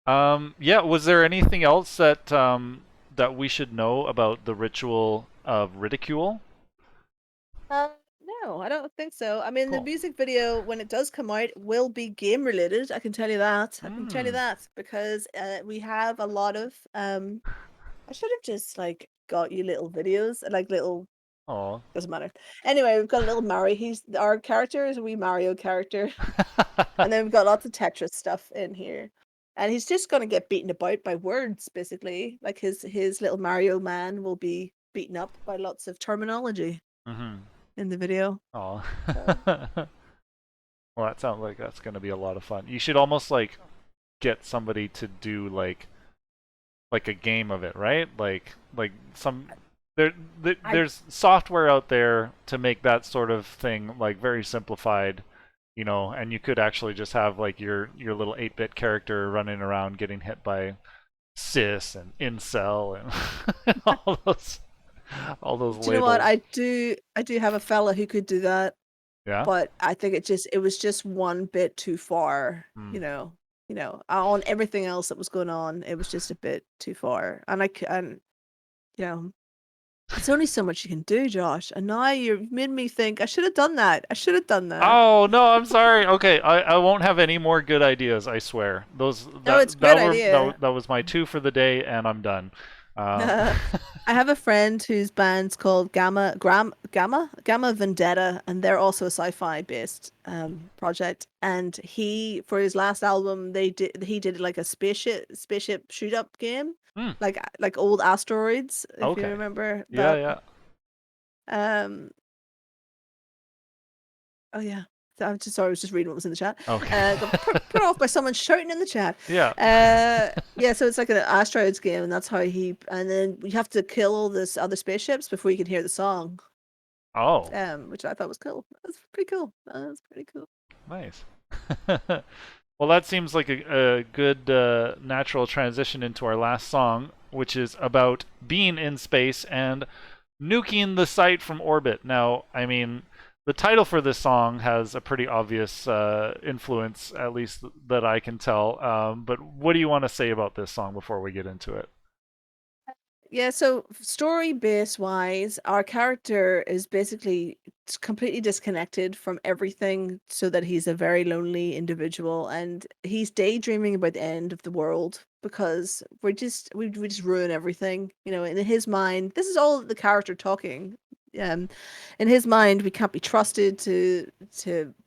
Yeah. Was there anything else that we should know about the ritual of ridicule? Uh, no, I don't think so. I mean, the Cool. music video, when it does come out, will be game related. I can tell you that. I can tell you Hmm. that because we have a lot of. I should have just like got you little videos, like little. Oh. Doesn't matter. Anyway, we've got a little Mario. He's our character is a wee Mario character, and then we've got lots of Tetris stuff in here. And he's just gonna get beaten about by words, basically. Like his little Mario man will be beaten up by lots of terminology Hmm. in the video. Oh. So. Well, that sounds like that's gonna be a lot of fun. You should almost like get somebody to do like a game of it, right? Like some I there's software out there to make that sort of thing like very simplified, and you could actually just have like your little 8-bit character running around getting hit by cis and incel and all those do you know what? labels. I do have a fella who could do that, Yeah. but I think it was just one bit too far, Mm. on everything else that was going on, it was just a bit too far. And you know, it's only so much you can do, Josh. And now you've made me think I should have done that. I should have done that. Oh no, I'm sorry. Okay, I won't have any more good ideas. I swear. Those No, it's a that great that were idea. that was my two for the day, and I'm done. Um, I have a friend whose band's called Gamma Vendetta, and they're also a sci-fi based project. And for his last album, he did like a spaceship shoot up game, hmm, like old asteroids, if you okay. remember Yeah, that. yeah. Um, oh yeah. So I'm just sorry, I was just reading what was in the chat. Okay. Got put off by someone shouting in the chat. Yeah. Yeah, so it's like an asteroids game, and that's how and then you have to kill all this other spaceships before you can hear the song. Oh, Which I thought was cool. That's pretty cool. That's pretty cool. nice. Well, that seems like a good natural transition into our last song, which is about being in space and nuking the site from orbit. Now, I mean, The title for this song has a pretty obvious influence, at least that I can tell. But what do you want to say about this song before we get into it? Yeah, so story base wise, our character is basically completely disconnected from everything so that he's a very lonely individual and he's daydreaming about the end of the world because we just ruin everything. You know, in his mind, this is all the character talking. Um, in his mind, we can't be trusted to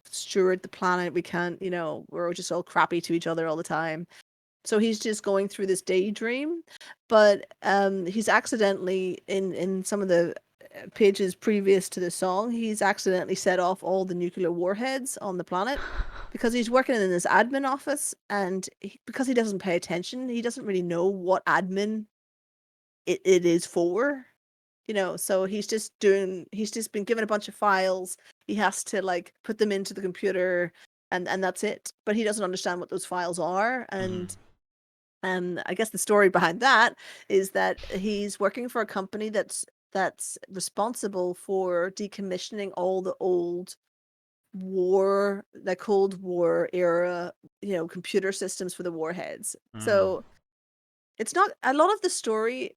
steward the planet. We can't, you know, we're just all crappy to each other all the time. So he's just going through this daydream, but he's accidentally in some of the pages previous to the song, he's accidentally set off all the nuclear warheads on the planet because he's working in this admin office, and because he doesn't pay attention, he doesn't really know what admin it is for. You know, so he's just been given a bunch of files. He has to like put them into the computer and that's it. But he doesn't understand what those files are, Mm-hmm. and I guess the story behind that is that he's working for a company that's responsible for decommissioning all the old the Cold War era, you know, computer systems for the warheads. Mm. So it's not a lot of the story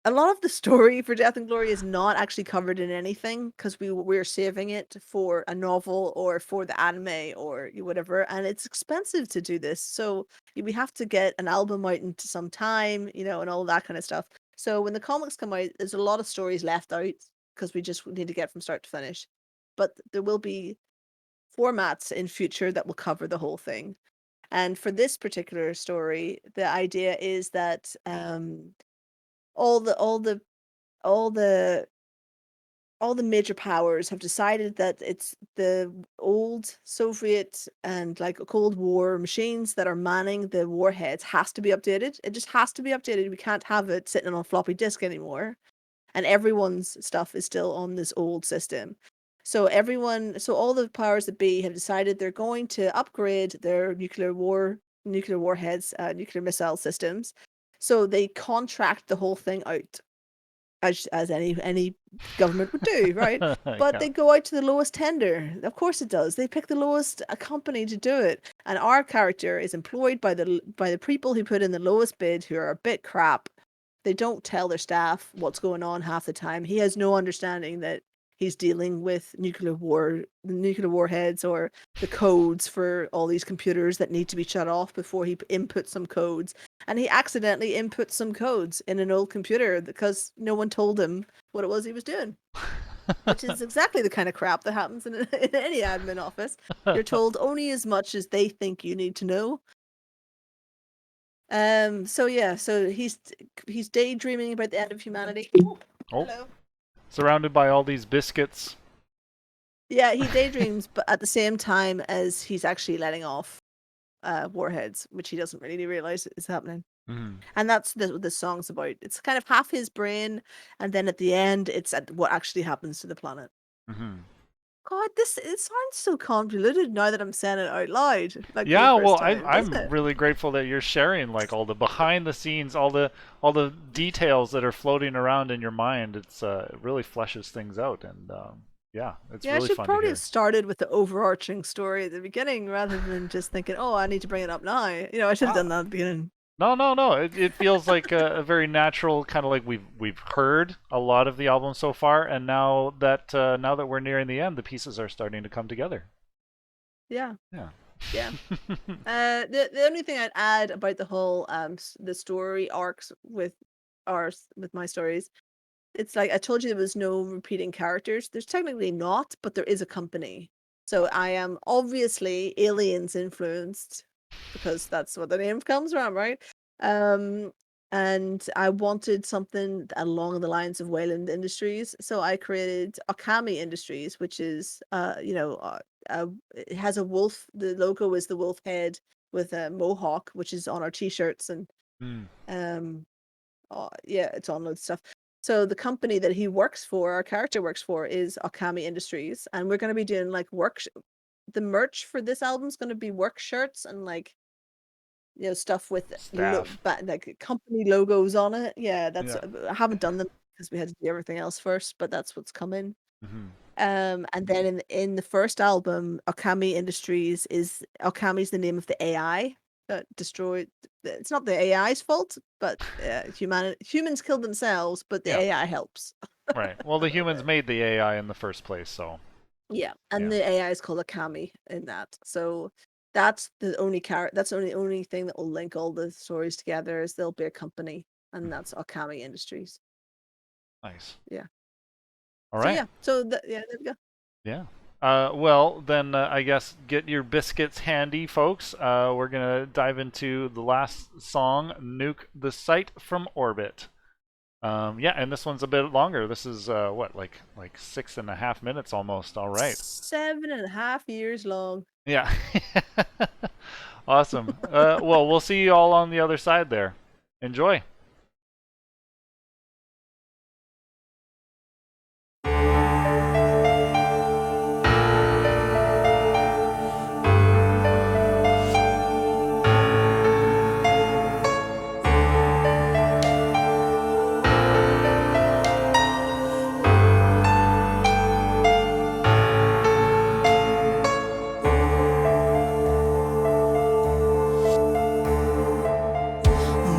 for Death and Glory is not actually covered in anything because we're saving it for a novel or for the anime or whatever, and it's expensive to do this. So we have to get an album out into some time, you know, and all that kind of stuff. So when the comics come out, there's a lot of stories left out because we just need to get from start to finish. But there will be formats in future that will cover the whole thing. And for this particular story, the idea is that all the all the all the all the major powers have decided that it's the old Soviet and like Cold War machines that are manning the warheads has to be updated. It just has to be updated. We can't have it sitting on a floppy disk anymore. And everyone's stuff is still on this old system. So all the powers that be have decided they're going to upgrade their nuclear warheads, nuclear missile systems. So they contract the whole thing out as any government would do, right? But Yeah. they go out to the lowest tender. Of course it does. They pick the lowest company to do it. And our character is employed by the people who put in the lowest bid who are a bit crap. They don't tell their staff what's going on half the time. He has no understanding that he's dealing with nuclear warheads or the codes for all these computers that need to be shut off before he inputs some codes, and he accidentally inputs some codes in an old computer because no one told him what it was he was doing, which is exactly the kind of crap that happens in any admin office. You're told only as much as they think you need to know. So yeah, so he's daydreaming about the end of humanity. Ooh, Oh, hello. surrounded by all these biscuits. Yeah, he daydreams, but at the same time as he's actually letting off warheads, which he doesn't really realize is happening. Mm. And that's what the song's about. It's kind of half his brain, and then at the end, it's at what actually happens to the planet. Hmm. God, it sounds so convoluted now that I'm saying it out loud, like for the Yeah, first well, time, doesn't I'm it? really grateful that you're sharing like all the behind the scenes, all the details that are floating around in your mind. It really fleshes things out, and yeah, it's Yeah, I really should fun to probably have hear. started with the overarching story at the beginning rather than just thinking, oh, I need to bring it up now. You know, I should have done Ah, that at the beginning. no, no, no. It feels like a very natural kind of like we've heard a lot of the album so far, and now that we're nearing the end, the pieces are starting to come together. Yeah, Yeah. yeah. The only thing I'd add about the whole the story arcs with my stories, it's like I told you there was no repeating characters. There's technically not, but there is a company. So I am obviously aliens influenced because that's what the name comes from, right? Um, and I wanted something along the lines of Wayland Industries, so I created Okami Industries, which is it has a wolf. The logo is the wolf head with a mohawk, which is on our t-shirts, and Mm. um yeah, it's on loads of stuff. So the company that he works for, our character works for, is Okami Industries, and we're going to be doing like the merch for this album's going to be work shirts and like stuff with Staff. like company logos on it. Yeah, that's Yeah. I haven't done them because we had to do everything else first, but that's what's coming. Hmm. And then in the first album, Okami Industries Okami's the name of the AI that destroyed. It's not the AI's fault, but humans killed themselves, but the Yeah. AI helps. Right. Well, the humans made the AI in the first place, so Yeah, and yeah. the AI is called Okami in that. So that's the only That's the only thing that will link all the stories together. Is there'll be a company, and that's Okami Industries. Nice. Yeah. All So right. yeah. So yeah, there we go. Yeah. Well, then I guess get your biscuits handy, folks. We're gonna dive into the last song, "Nuke the Site from Orbit." Yeah, and this one's a bit longer. This is what, like 6.5 minutes almost. All right. 7.5 years long. Yeah. Awesome. Well, we'll see you all on the other side there. Enjoy.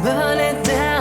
Burn it down.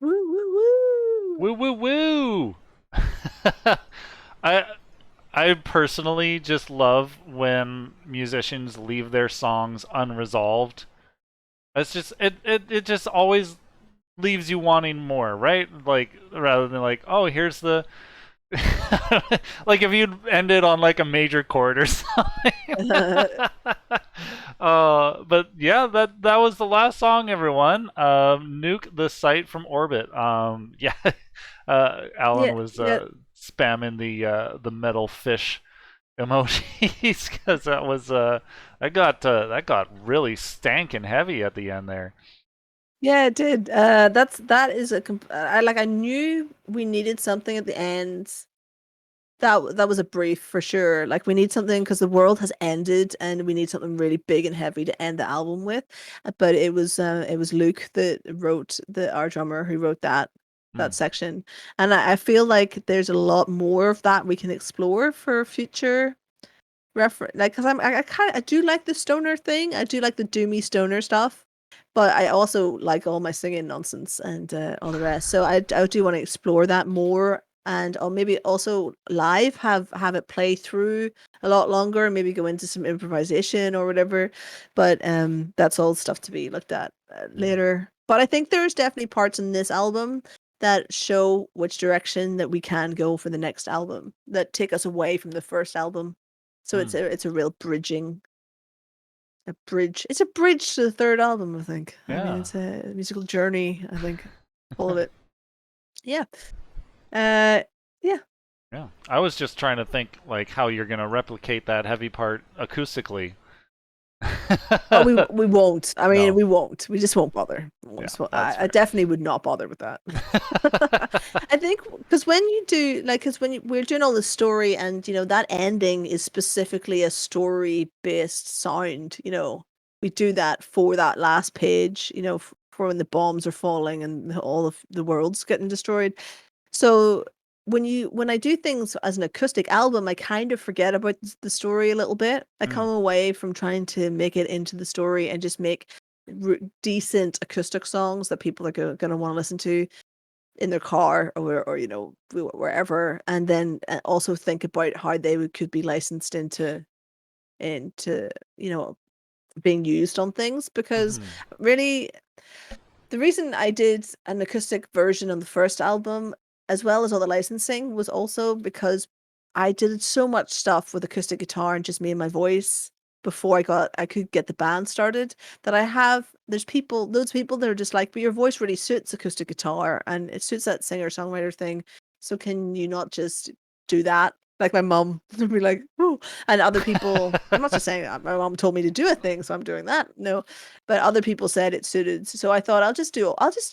Woo woo woo. Woo woo woo. I I personally just love when musicians leave their songs unresolved. It's just it just always leaves you wanting more, right? Like rather than like, oh, here's the like if you ended on like a major chord or something. But yeah, that was the last song, everyone. Nuke the site from orbit. Yeah, Alan Yeah, was yeah, spamming the metal fish emojis because that was that got really stankin' heavy at the end there. yeah, it did. That is I knew we needed something at the end. That was a brief for sure. Like we need something because the world has ended, and we need something really big and heavy to end the album with. But it was Luke that wrote our drummer who wrote that Hmm. section, and I feel like there's a lot more of that we can explore for future reference. Like, because I do like the stoner thing. I do like the doomy stoner stuff, but I also like all my singing nonsense and all the rest. So I do want to explore that more, and or maybe also live have it play through a lot longer, and maybe go into some improvisation or whatever. But that's all stuff to be looked at later. But I think there's definitely parts in this album that show which direction that we can go for the next album that take us away from the first album. So Hmm. it's a real bridging, a bridge. It's a bridge to the third album, I think. I mean, Yeah. it's a musical journey, I think, all of it. Yeah. Uh, yeah. Yeah. I was just trying to think like how you're gonna replicate that heavy part acoustically. Oh, we won't. I mean, No. we won't. We just won't bother. Yeah, that's I fair. definitely would not bother with that. I think because when you do like, because we're doing all the story, and that ending is specifically a story-based sound. We do that for that last page. For when the bombs are falling and all of the world's getting destroyed. So when I do things as an acoustic album, I kind of forget about the story a little bit. I Mm. come away from trying to make it into the story and just make decent acoustic songs that people are going to want to listen to in their car or wherever, and then also think about how they could be licensed into being used on things, because Hmm. really the reason I did an acoustic version on the first album, as well as all the licensing, was also because I did so much stuff with acoustic guitar and just me and my voice before I could get the band started, that there's loads of people that are just like, but your voice really suits acoustic guitar and it suits that singer-songwriter thing. So can you not just do that? Like my mum would be like, oh, and other people, I'm not just saying that my mom told me to do a thing, so I'm doing that. No, but other people said it suited. So I thought I'll just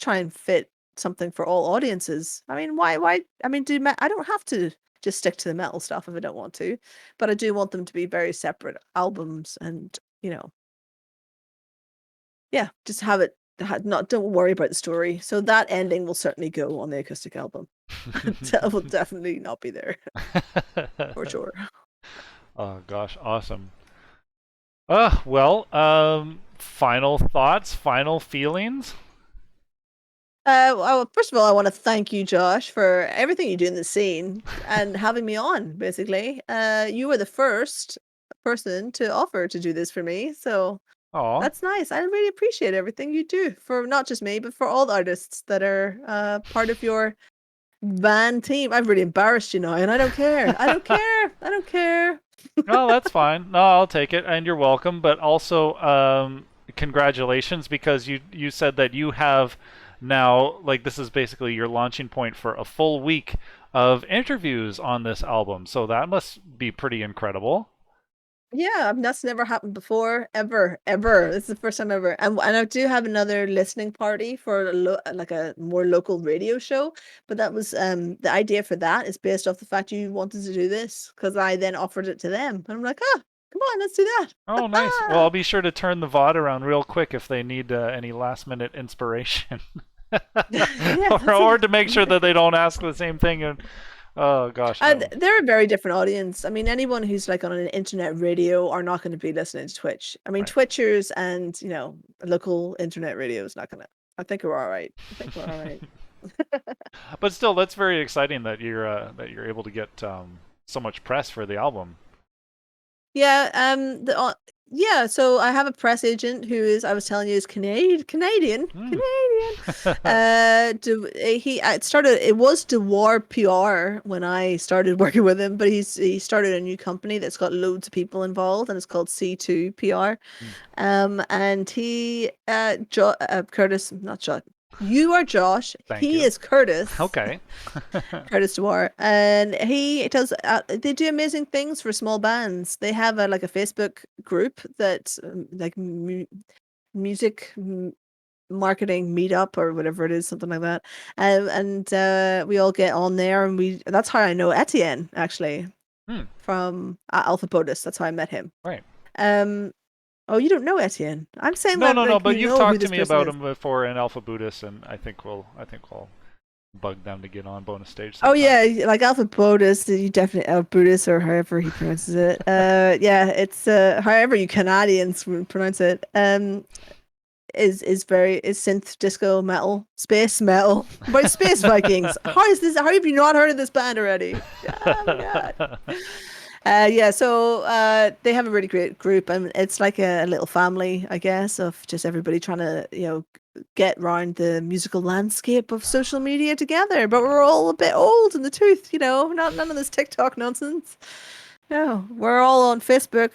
try and fit something for all audiences. I mean, why? I mean, I don't have to just stick to the metal stuff if I don't want to, but I do want them to be very separate albums, and yeah, just have it. Not don't worry about the story. So that ending will certainly go on the acoustic album. That will definitely not be there for sure. Oh gosh, awesome. Well, final thoughts, final feelings. Well, first of all, I want to thank you, Josh, for everything you do in the scene and having me on, basically. You were the first person to offer to do this for me, so Oh, that's nice. I really appreciate everything you do for not just me, but for all the artists that are part of your band team. I've really embarrassed you now, and I don't care. I don't care. I don't care. no, that's fine. No, I'll take it, and you're welcome. But also, congratulations because you said that you have now like this is basically your launching point for a full week of interviews on this album. So that must be pretty incredible. Yeah, that's never happened before, ever, ever. This is the first time ever. And I do have another listening party for like a more local radio show, but that was the idea for that is based off the fact you wanted to do this, because I then offered it to them. And I'm like, "Ah, come on, let's do Oh, nice. Well, that." I'll be sure to turn the VOD around real quick if they need any last minute inspiration. Yeah, or to make sure that they don't ask the same thing. And oh gosh, and they're a very different audience. I mean, anyone who's like on an internet radio are not going to be listening to Twitch. I mean, right. Twitchers and local internet radio is not going to. I think we're all right. I think we're all right. But still, that's very exciting that you're able to get so much press for the album. Yeah, yeah, so I have a press agent who is, I was telling you, is Canadian. Hmm. Canadian. It started, it was Dewar PR when I started working with him, but he started a new company that's got loads of people involved and it's called C2 PR. Hmm. And Curtis, not Josh. You are Josh. Thank He you. is Curtis. Okay. Curtis Dewar, and he does. They do amazing things for small bands. They have a like a Facebook group that's like music marketing meetup or whatever it is, something like that. And we all get on there, and we. That's how I know Etienne actually Hmm. from Alpha Bodis. That's how I met him. Right. Um. Oh, you don't know Etienne? I'm saying No, that no, no. like But you you've know who talked to this me person about is. him before in Alpha Buddhist, and I think we'll bug them to get on bonus stage Oh sometime. yeah, like Alpha Bodis, you definitely Buddhist or however he pronounces it. Yeah, it's however you Canadians would pronounce it. Is very is synth disco metal, space metal by Space Vikings. How is this? How have you not heard of this band already? Oh my god. Yeah, so they have a really great group, and it's like a little family, I guess, of just everybody trying to, get round the musical landscape of social media together. But we're all a bit old in the tooth, not none of this TikTok nonsense. No, we're all on Facebook,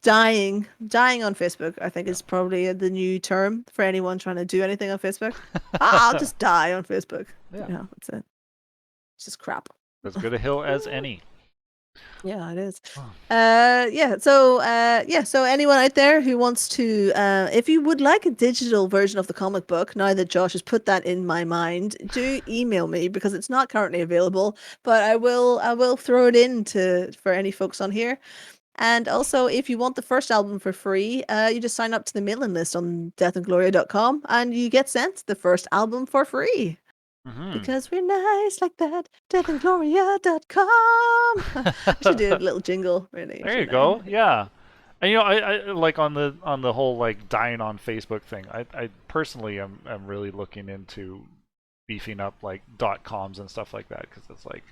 dying on Facebook. I think Yeah. is probably the new term for anyone trying to do anything on Facebook. I'll just die on Facebook. Yeah. That's it. It's just crap. As good a hill as any. Yeah, it is. Oh. So anyone out there who wants to, if you would like a digital version of the comic book, now that Josh has put that in my mind, do email me because it's not currently available, but I will throw it in for any folks on here. And also, if you want the first album for free, you just sign up to the mailing list on deathandgloria.com and you get sent the first album for free. Hmm. Because we're nice like that. Deathandgloria.com. I should do a little jingle, really, There you shouldn't I? go. Yeah. And I like on the whole like dying on Facebook thing. I personally am really looking into beefing up like .coms and stuff like that because it's like,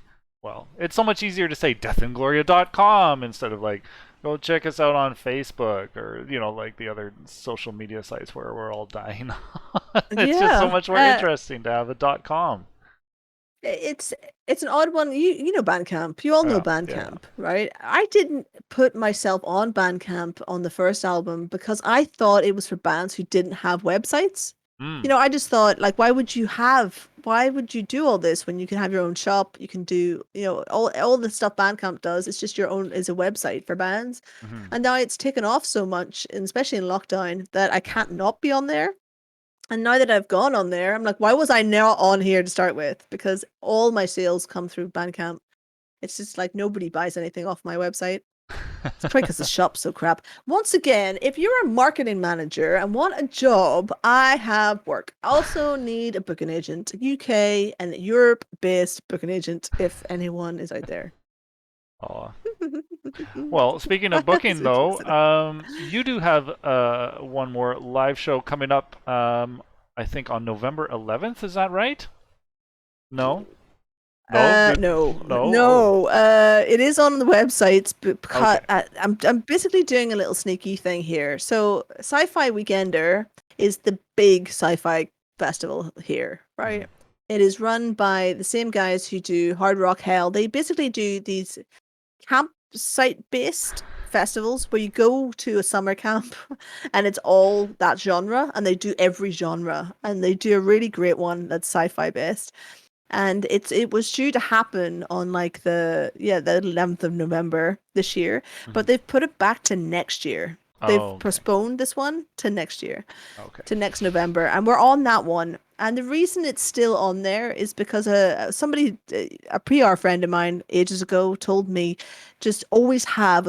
well, it's so much easier to say deathandgloria.com instead of like go check us out on Facebook or like the other social media sites where we're all dying. It's just so Yeah. much more interesting to have a .com. It's it's an odd one. You know Bandcamp. You all know Yeah, yeah. Bandcamp, right? I didn't put myself on Bandcamp on the first album because I thought it was for bands who didn't have websites. Mm. I just thought like why would you do all this when you can have your own shop, you can do, all the stuff Bandcamp does, it's just your own is a website for bands. Hmm. And now it's taken off so much, and especially in lockdown, that I can't not be on there. And now that I've gone on there, I'm like, why was I not on here to start with? Because all my sales come through Bandcamp. It's just like nobody buys anything off my website. It's probably because the shop's so crap. Once again, if you're a marketing manager and want a job, I have work. I also need a booking agent, UK and Europe based booking agent, if anyone is out there. Aw. Well, speaking of booking, though, you do have one more live show coming up. I think on November 11th. Is that right? No, no, No, no. Oh, no. It is on the websites, but because okay. I'm basically doing a little sneaky thing here. So, Sci-Fi Weekender is the big sci-fi festival here, Mhm. right? It is run by the same guys who do Hard Rock Hell. They basically do these campsite-based festivals where you go to a summer camp and it's all that genre, and they do every genre, and they do a really great one that's sci-fi based. And it was due to happen on like the 11th of November this year, Mhm. but they've put it back to next year. They've Oh, okay. postponed this one to next year, Okay. to next November, and we're on that one. And the reason it's still on there is because a PR friend of mine ages ago told me, just always have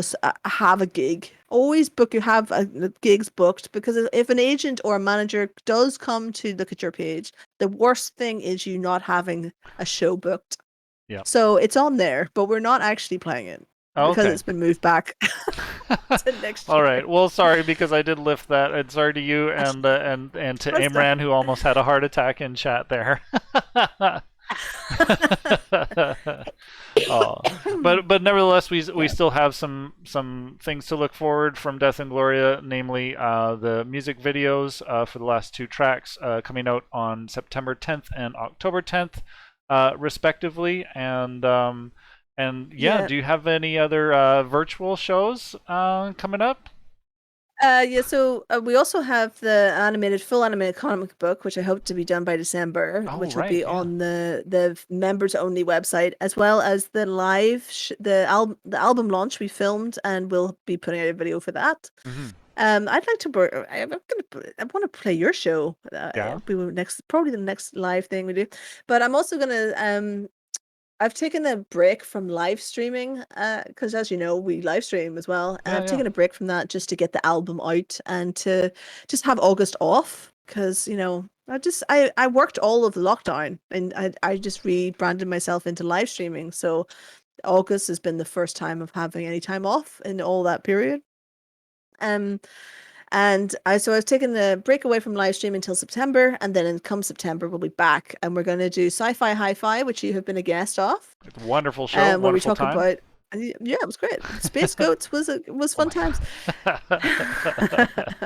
a gig, always book you have gigs booked, because if an agent or a manager does come to look at your page, the worst thing is you not having a show booked. Yep. So it's on there, but we're not actually playing it Oh, because okay. it's been moved back. to next All year. right. Well, sorry because I did lift that. And sorry to you and to What's that? Imran who almost had a heart attack in chat there. Oh, but nevertheless, we Yeah. still have some things to look forward from Death and Gloria, namely the music videos for the last two tracks coming out on September 10th and October 10th, respectively. And yeah, Yeah. do you have any other virtual shows coming up? Yeah, so we also have the full animated comic book, which I hope to be done by December, Oh, which will right, be yeah. on the members only website, as well as the the album launch we filmed, and we'll be putting out a video for that. Hmm. I'd like to. I want to play your show. Yeah. We will probably the next live thing we do, but I'm also gonna I've taken a break from live streaming, because as you know, we live stream as well, and Yeah, I've yeah. taken a break from that just to get the album out and to just have August off because I worked all of the lockdown and I just rebranded myself into live streaming. So August has been the first time of having any time off in all that period. Um, and I've taken the break away from live stream until September, and then come September we'll be back, and we're going to do Sci-Fi Hi-Fi, which you have been a guest of, Wonderful show, where we wonderful talk time. about. Yeah, it was great. Space Goats was Oh fun my times. god.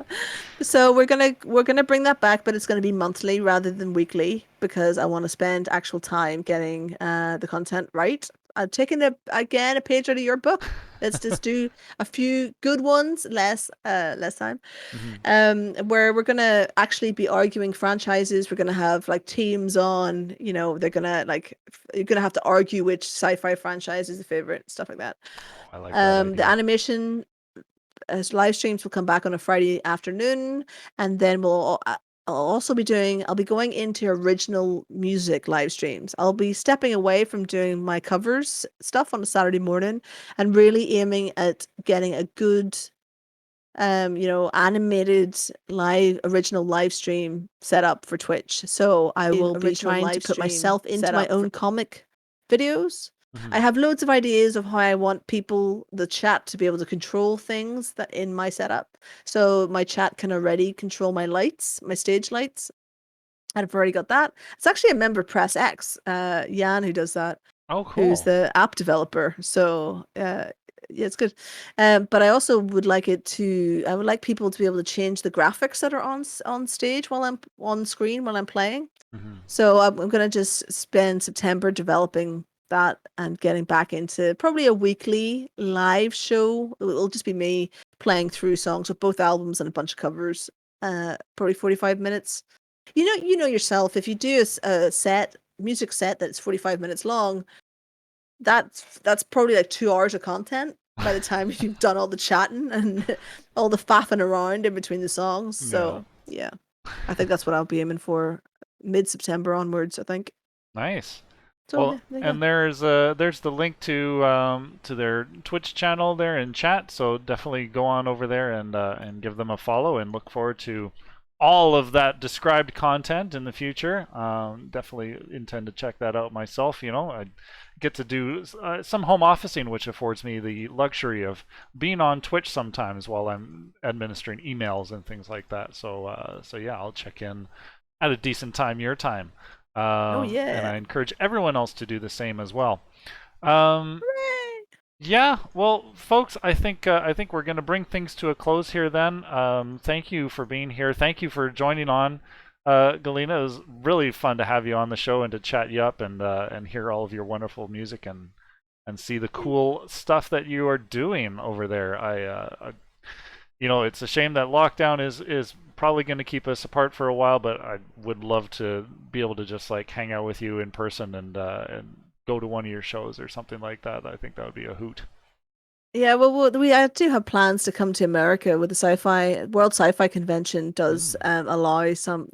So we're gonna bring that back, but it's gonna be monthly rather than weekly because I want to spend actual time getting the content right. I'm taking a page out of your book. Let's just do a few good ones, less time. Mhm. Where we're gonna actually be arguing franchises. We're gonna have like teams on. They're gonna you're gonna have to argue which sci-fi franchise is the favorite, stuff like that. Oh, I like that The idea. animation as live streams will come back on a Friday afternoon, and then I'll be going into original music live streams. I'll be stepping away from doing my covers stuff on a Saturday morning and really aiming at getting a good animated original live stream set up for Twitch. So I will be Original trying to live put stream myself into set my up for own comic videos. I Mhm. have loads of ideas of how I want the chat to be able to control things that in my setup. So my chat can already control my lights, my stage lights. I've already got that. It's actually a member Press X, Jan, who does that, Oh, who's cool. the app developer. So yeah, it's good. But I also would like I would like people to be able to change the graphics that are on stage while I'm on screen while I'm playing. Mhm. So I'm gonna just spend September developing that and getting back into probably a weekly live show. It'll just be me playing through songs of both albums and a bunch of covers. Probably 45 minutes. You know yourself. If you do a music set that's 45 minutes long, that's probably like 2 hours of content by the time you've done all the chatting and all the faffing around in between the songs. Yeah. So yeah, I think that's what I'll be aiming for mid-September onwards, I think. Nice. So Well, yeah, there you go. and there's the link to their Twitch channel there in chat, so definitely go on over there and give them a follow and look forward to all of that described content in the future. Definitely intend to check that out myself. I get to do some home officing, which affords me the luxury of being on Twitch sometimes while I'm administering emails and things like that. So yeah, I'll check in at a decent time your time. Oh And yeah. I encourage everyone else to do the same as well. Um, Hooray! yeah, well, folks, I think we're going to bring things to a close here. Then, thank you for being here. Thank you for joining on, Galena. It was really fun to have you on the show and to chat you up and hear all of your wonderful music and see the cool stuff that you are doing over there. It's a shame that lockdown is probably going to keep us apart for a while, but I would love to be able to just like hang out with you in person and go to one of your shows or something like that. I think that would be a hoot. Yeah, well, I do have plans to come to America with the World Sci-Fi Convention does Mm. allow some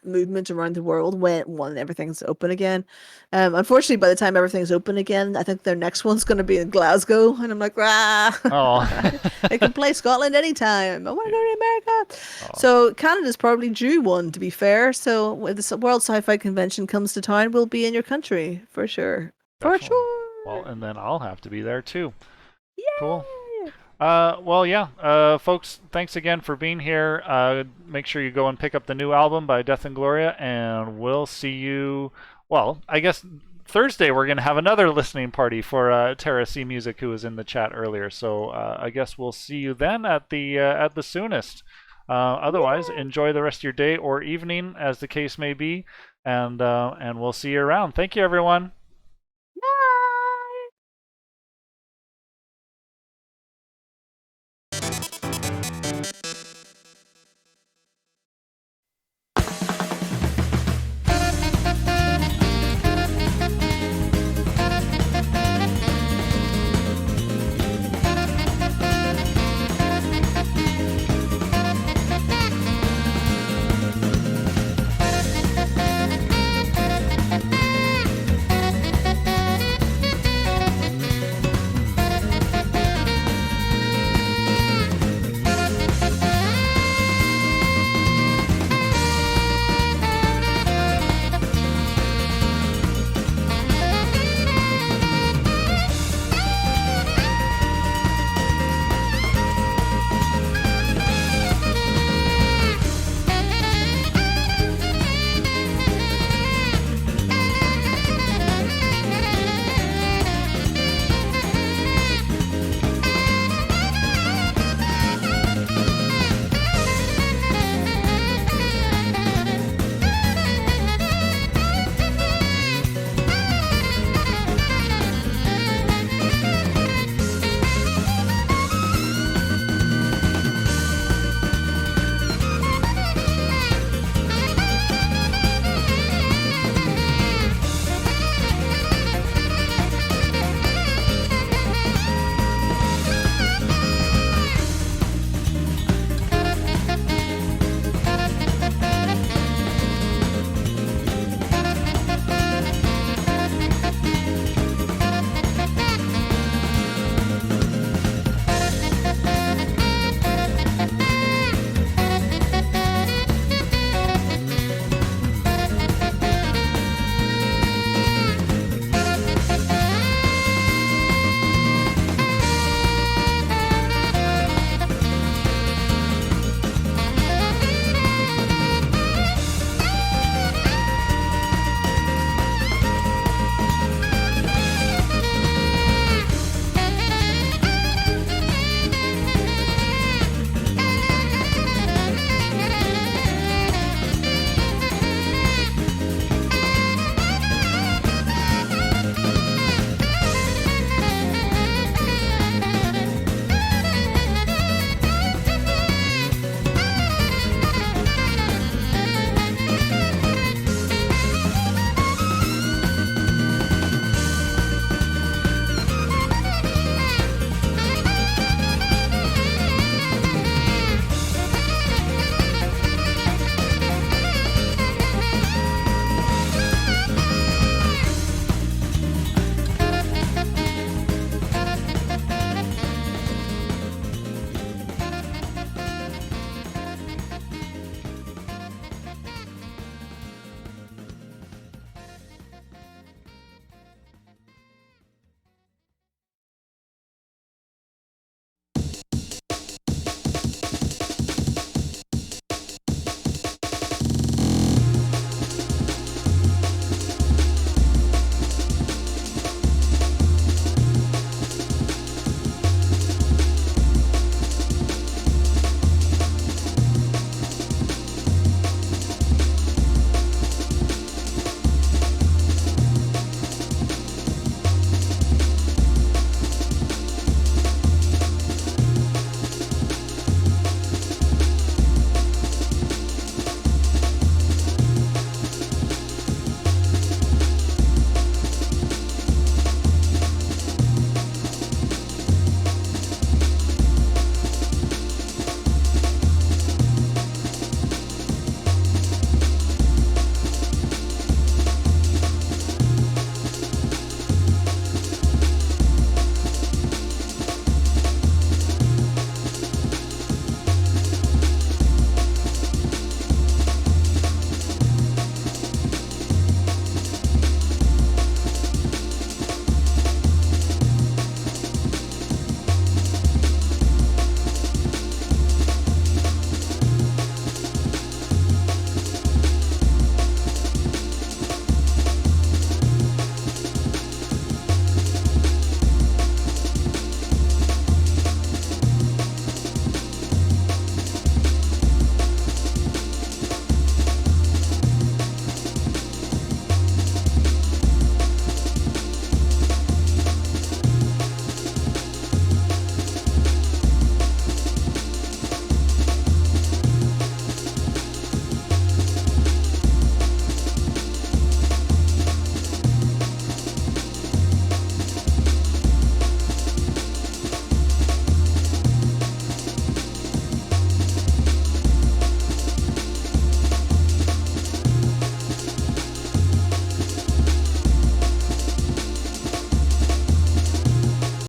movement around the world when everything's open again. Unfortunately, by the time everything's open again, I think their next one's going to be in Glasgow, and I'm like, ah, Oh. I can play Scotland anytime. I want to Yeah. go to America. Oh, So Canada's probably due one, to be fair. So when the World Sci-Fi Convention comes to town, we'll be in your country for sure. For definitely. Well, sure. and then I'll have to be there too. Cool. Yay! Well, yeah, folks, thanks again for being here. Make sure you go and pick up the new album by Death Ingloria, and we'll see you. Well, I guess Thursday we're gonna have another listening party for Terra C Music, who was in the chat earlier. So I guess we'll see you then at the soonest. Otherwise, enjoy the rest of your day or evening, as the case may be, and we'll see you around. Thank you, everyone.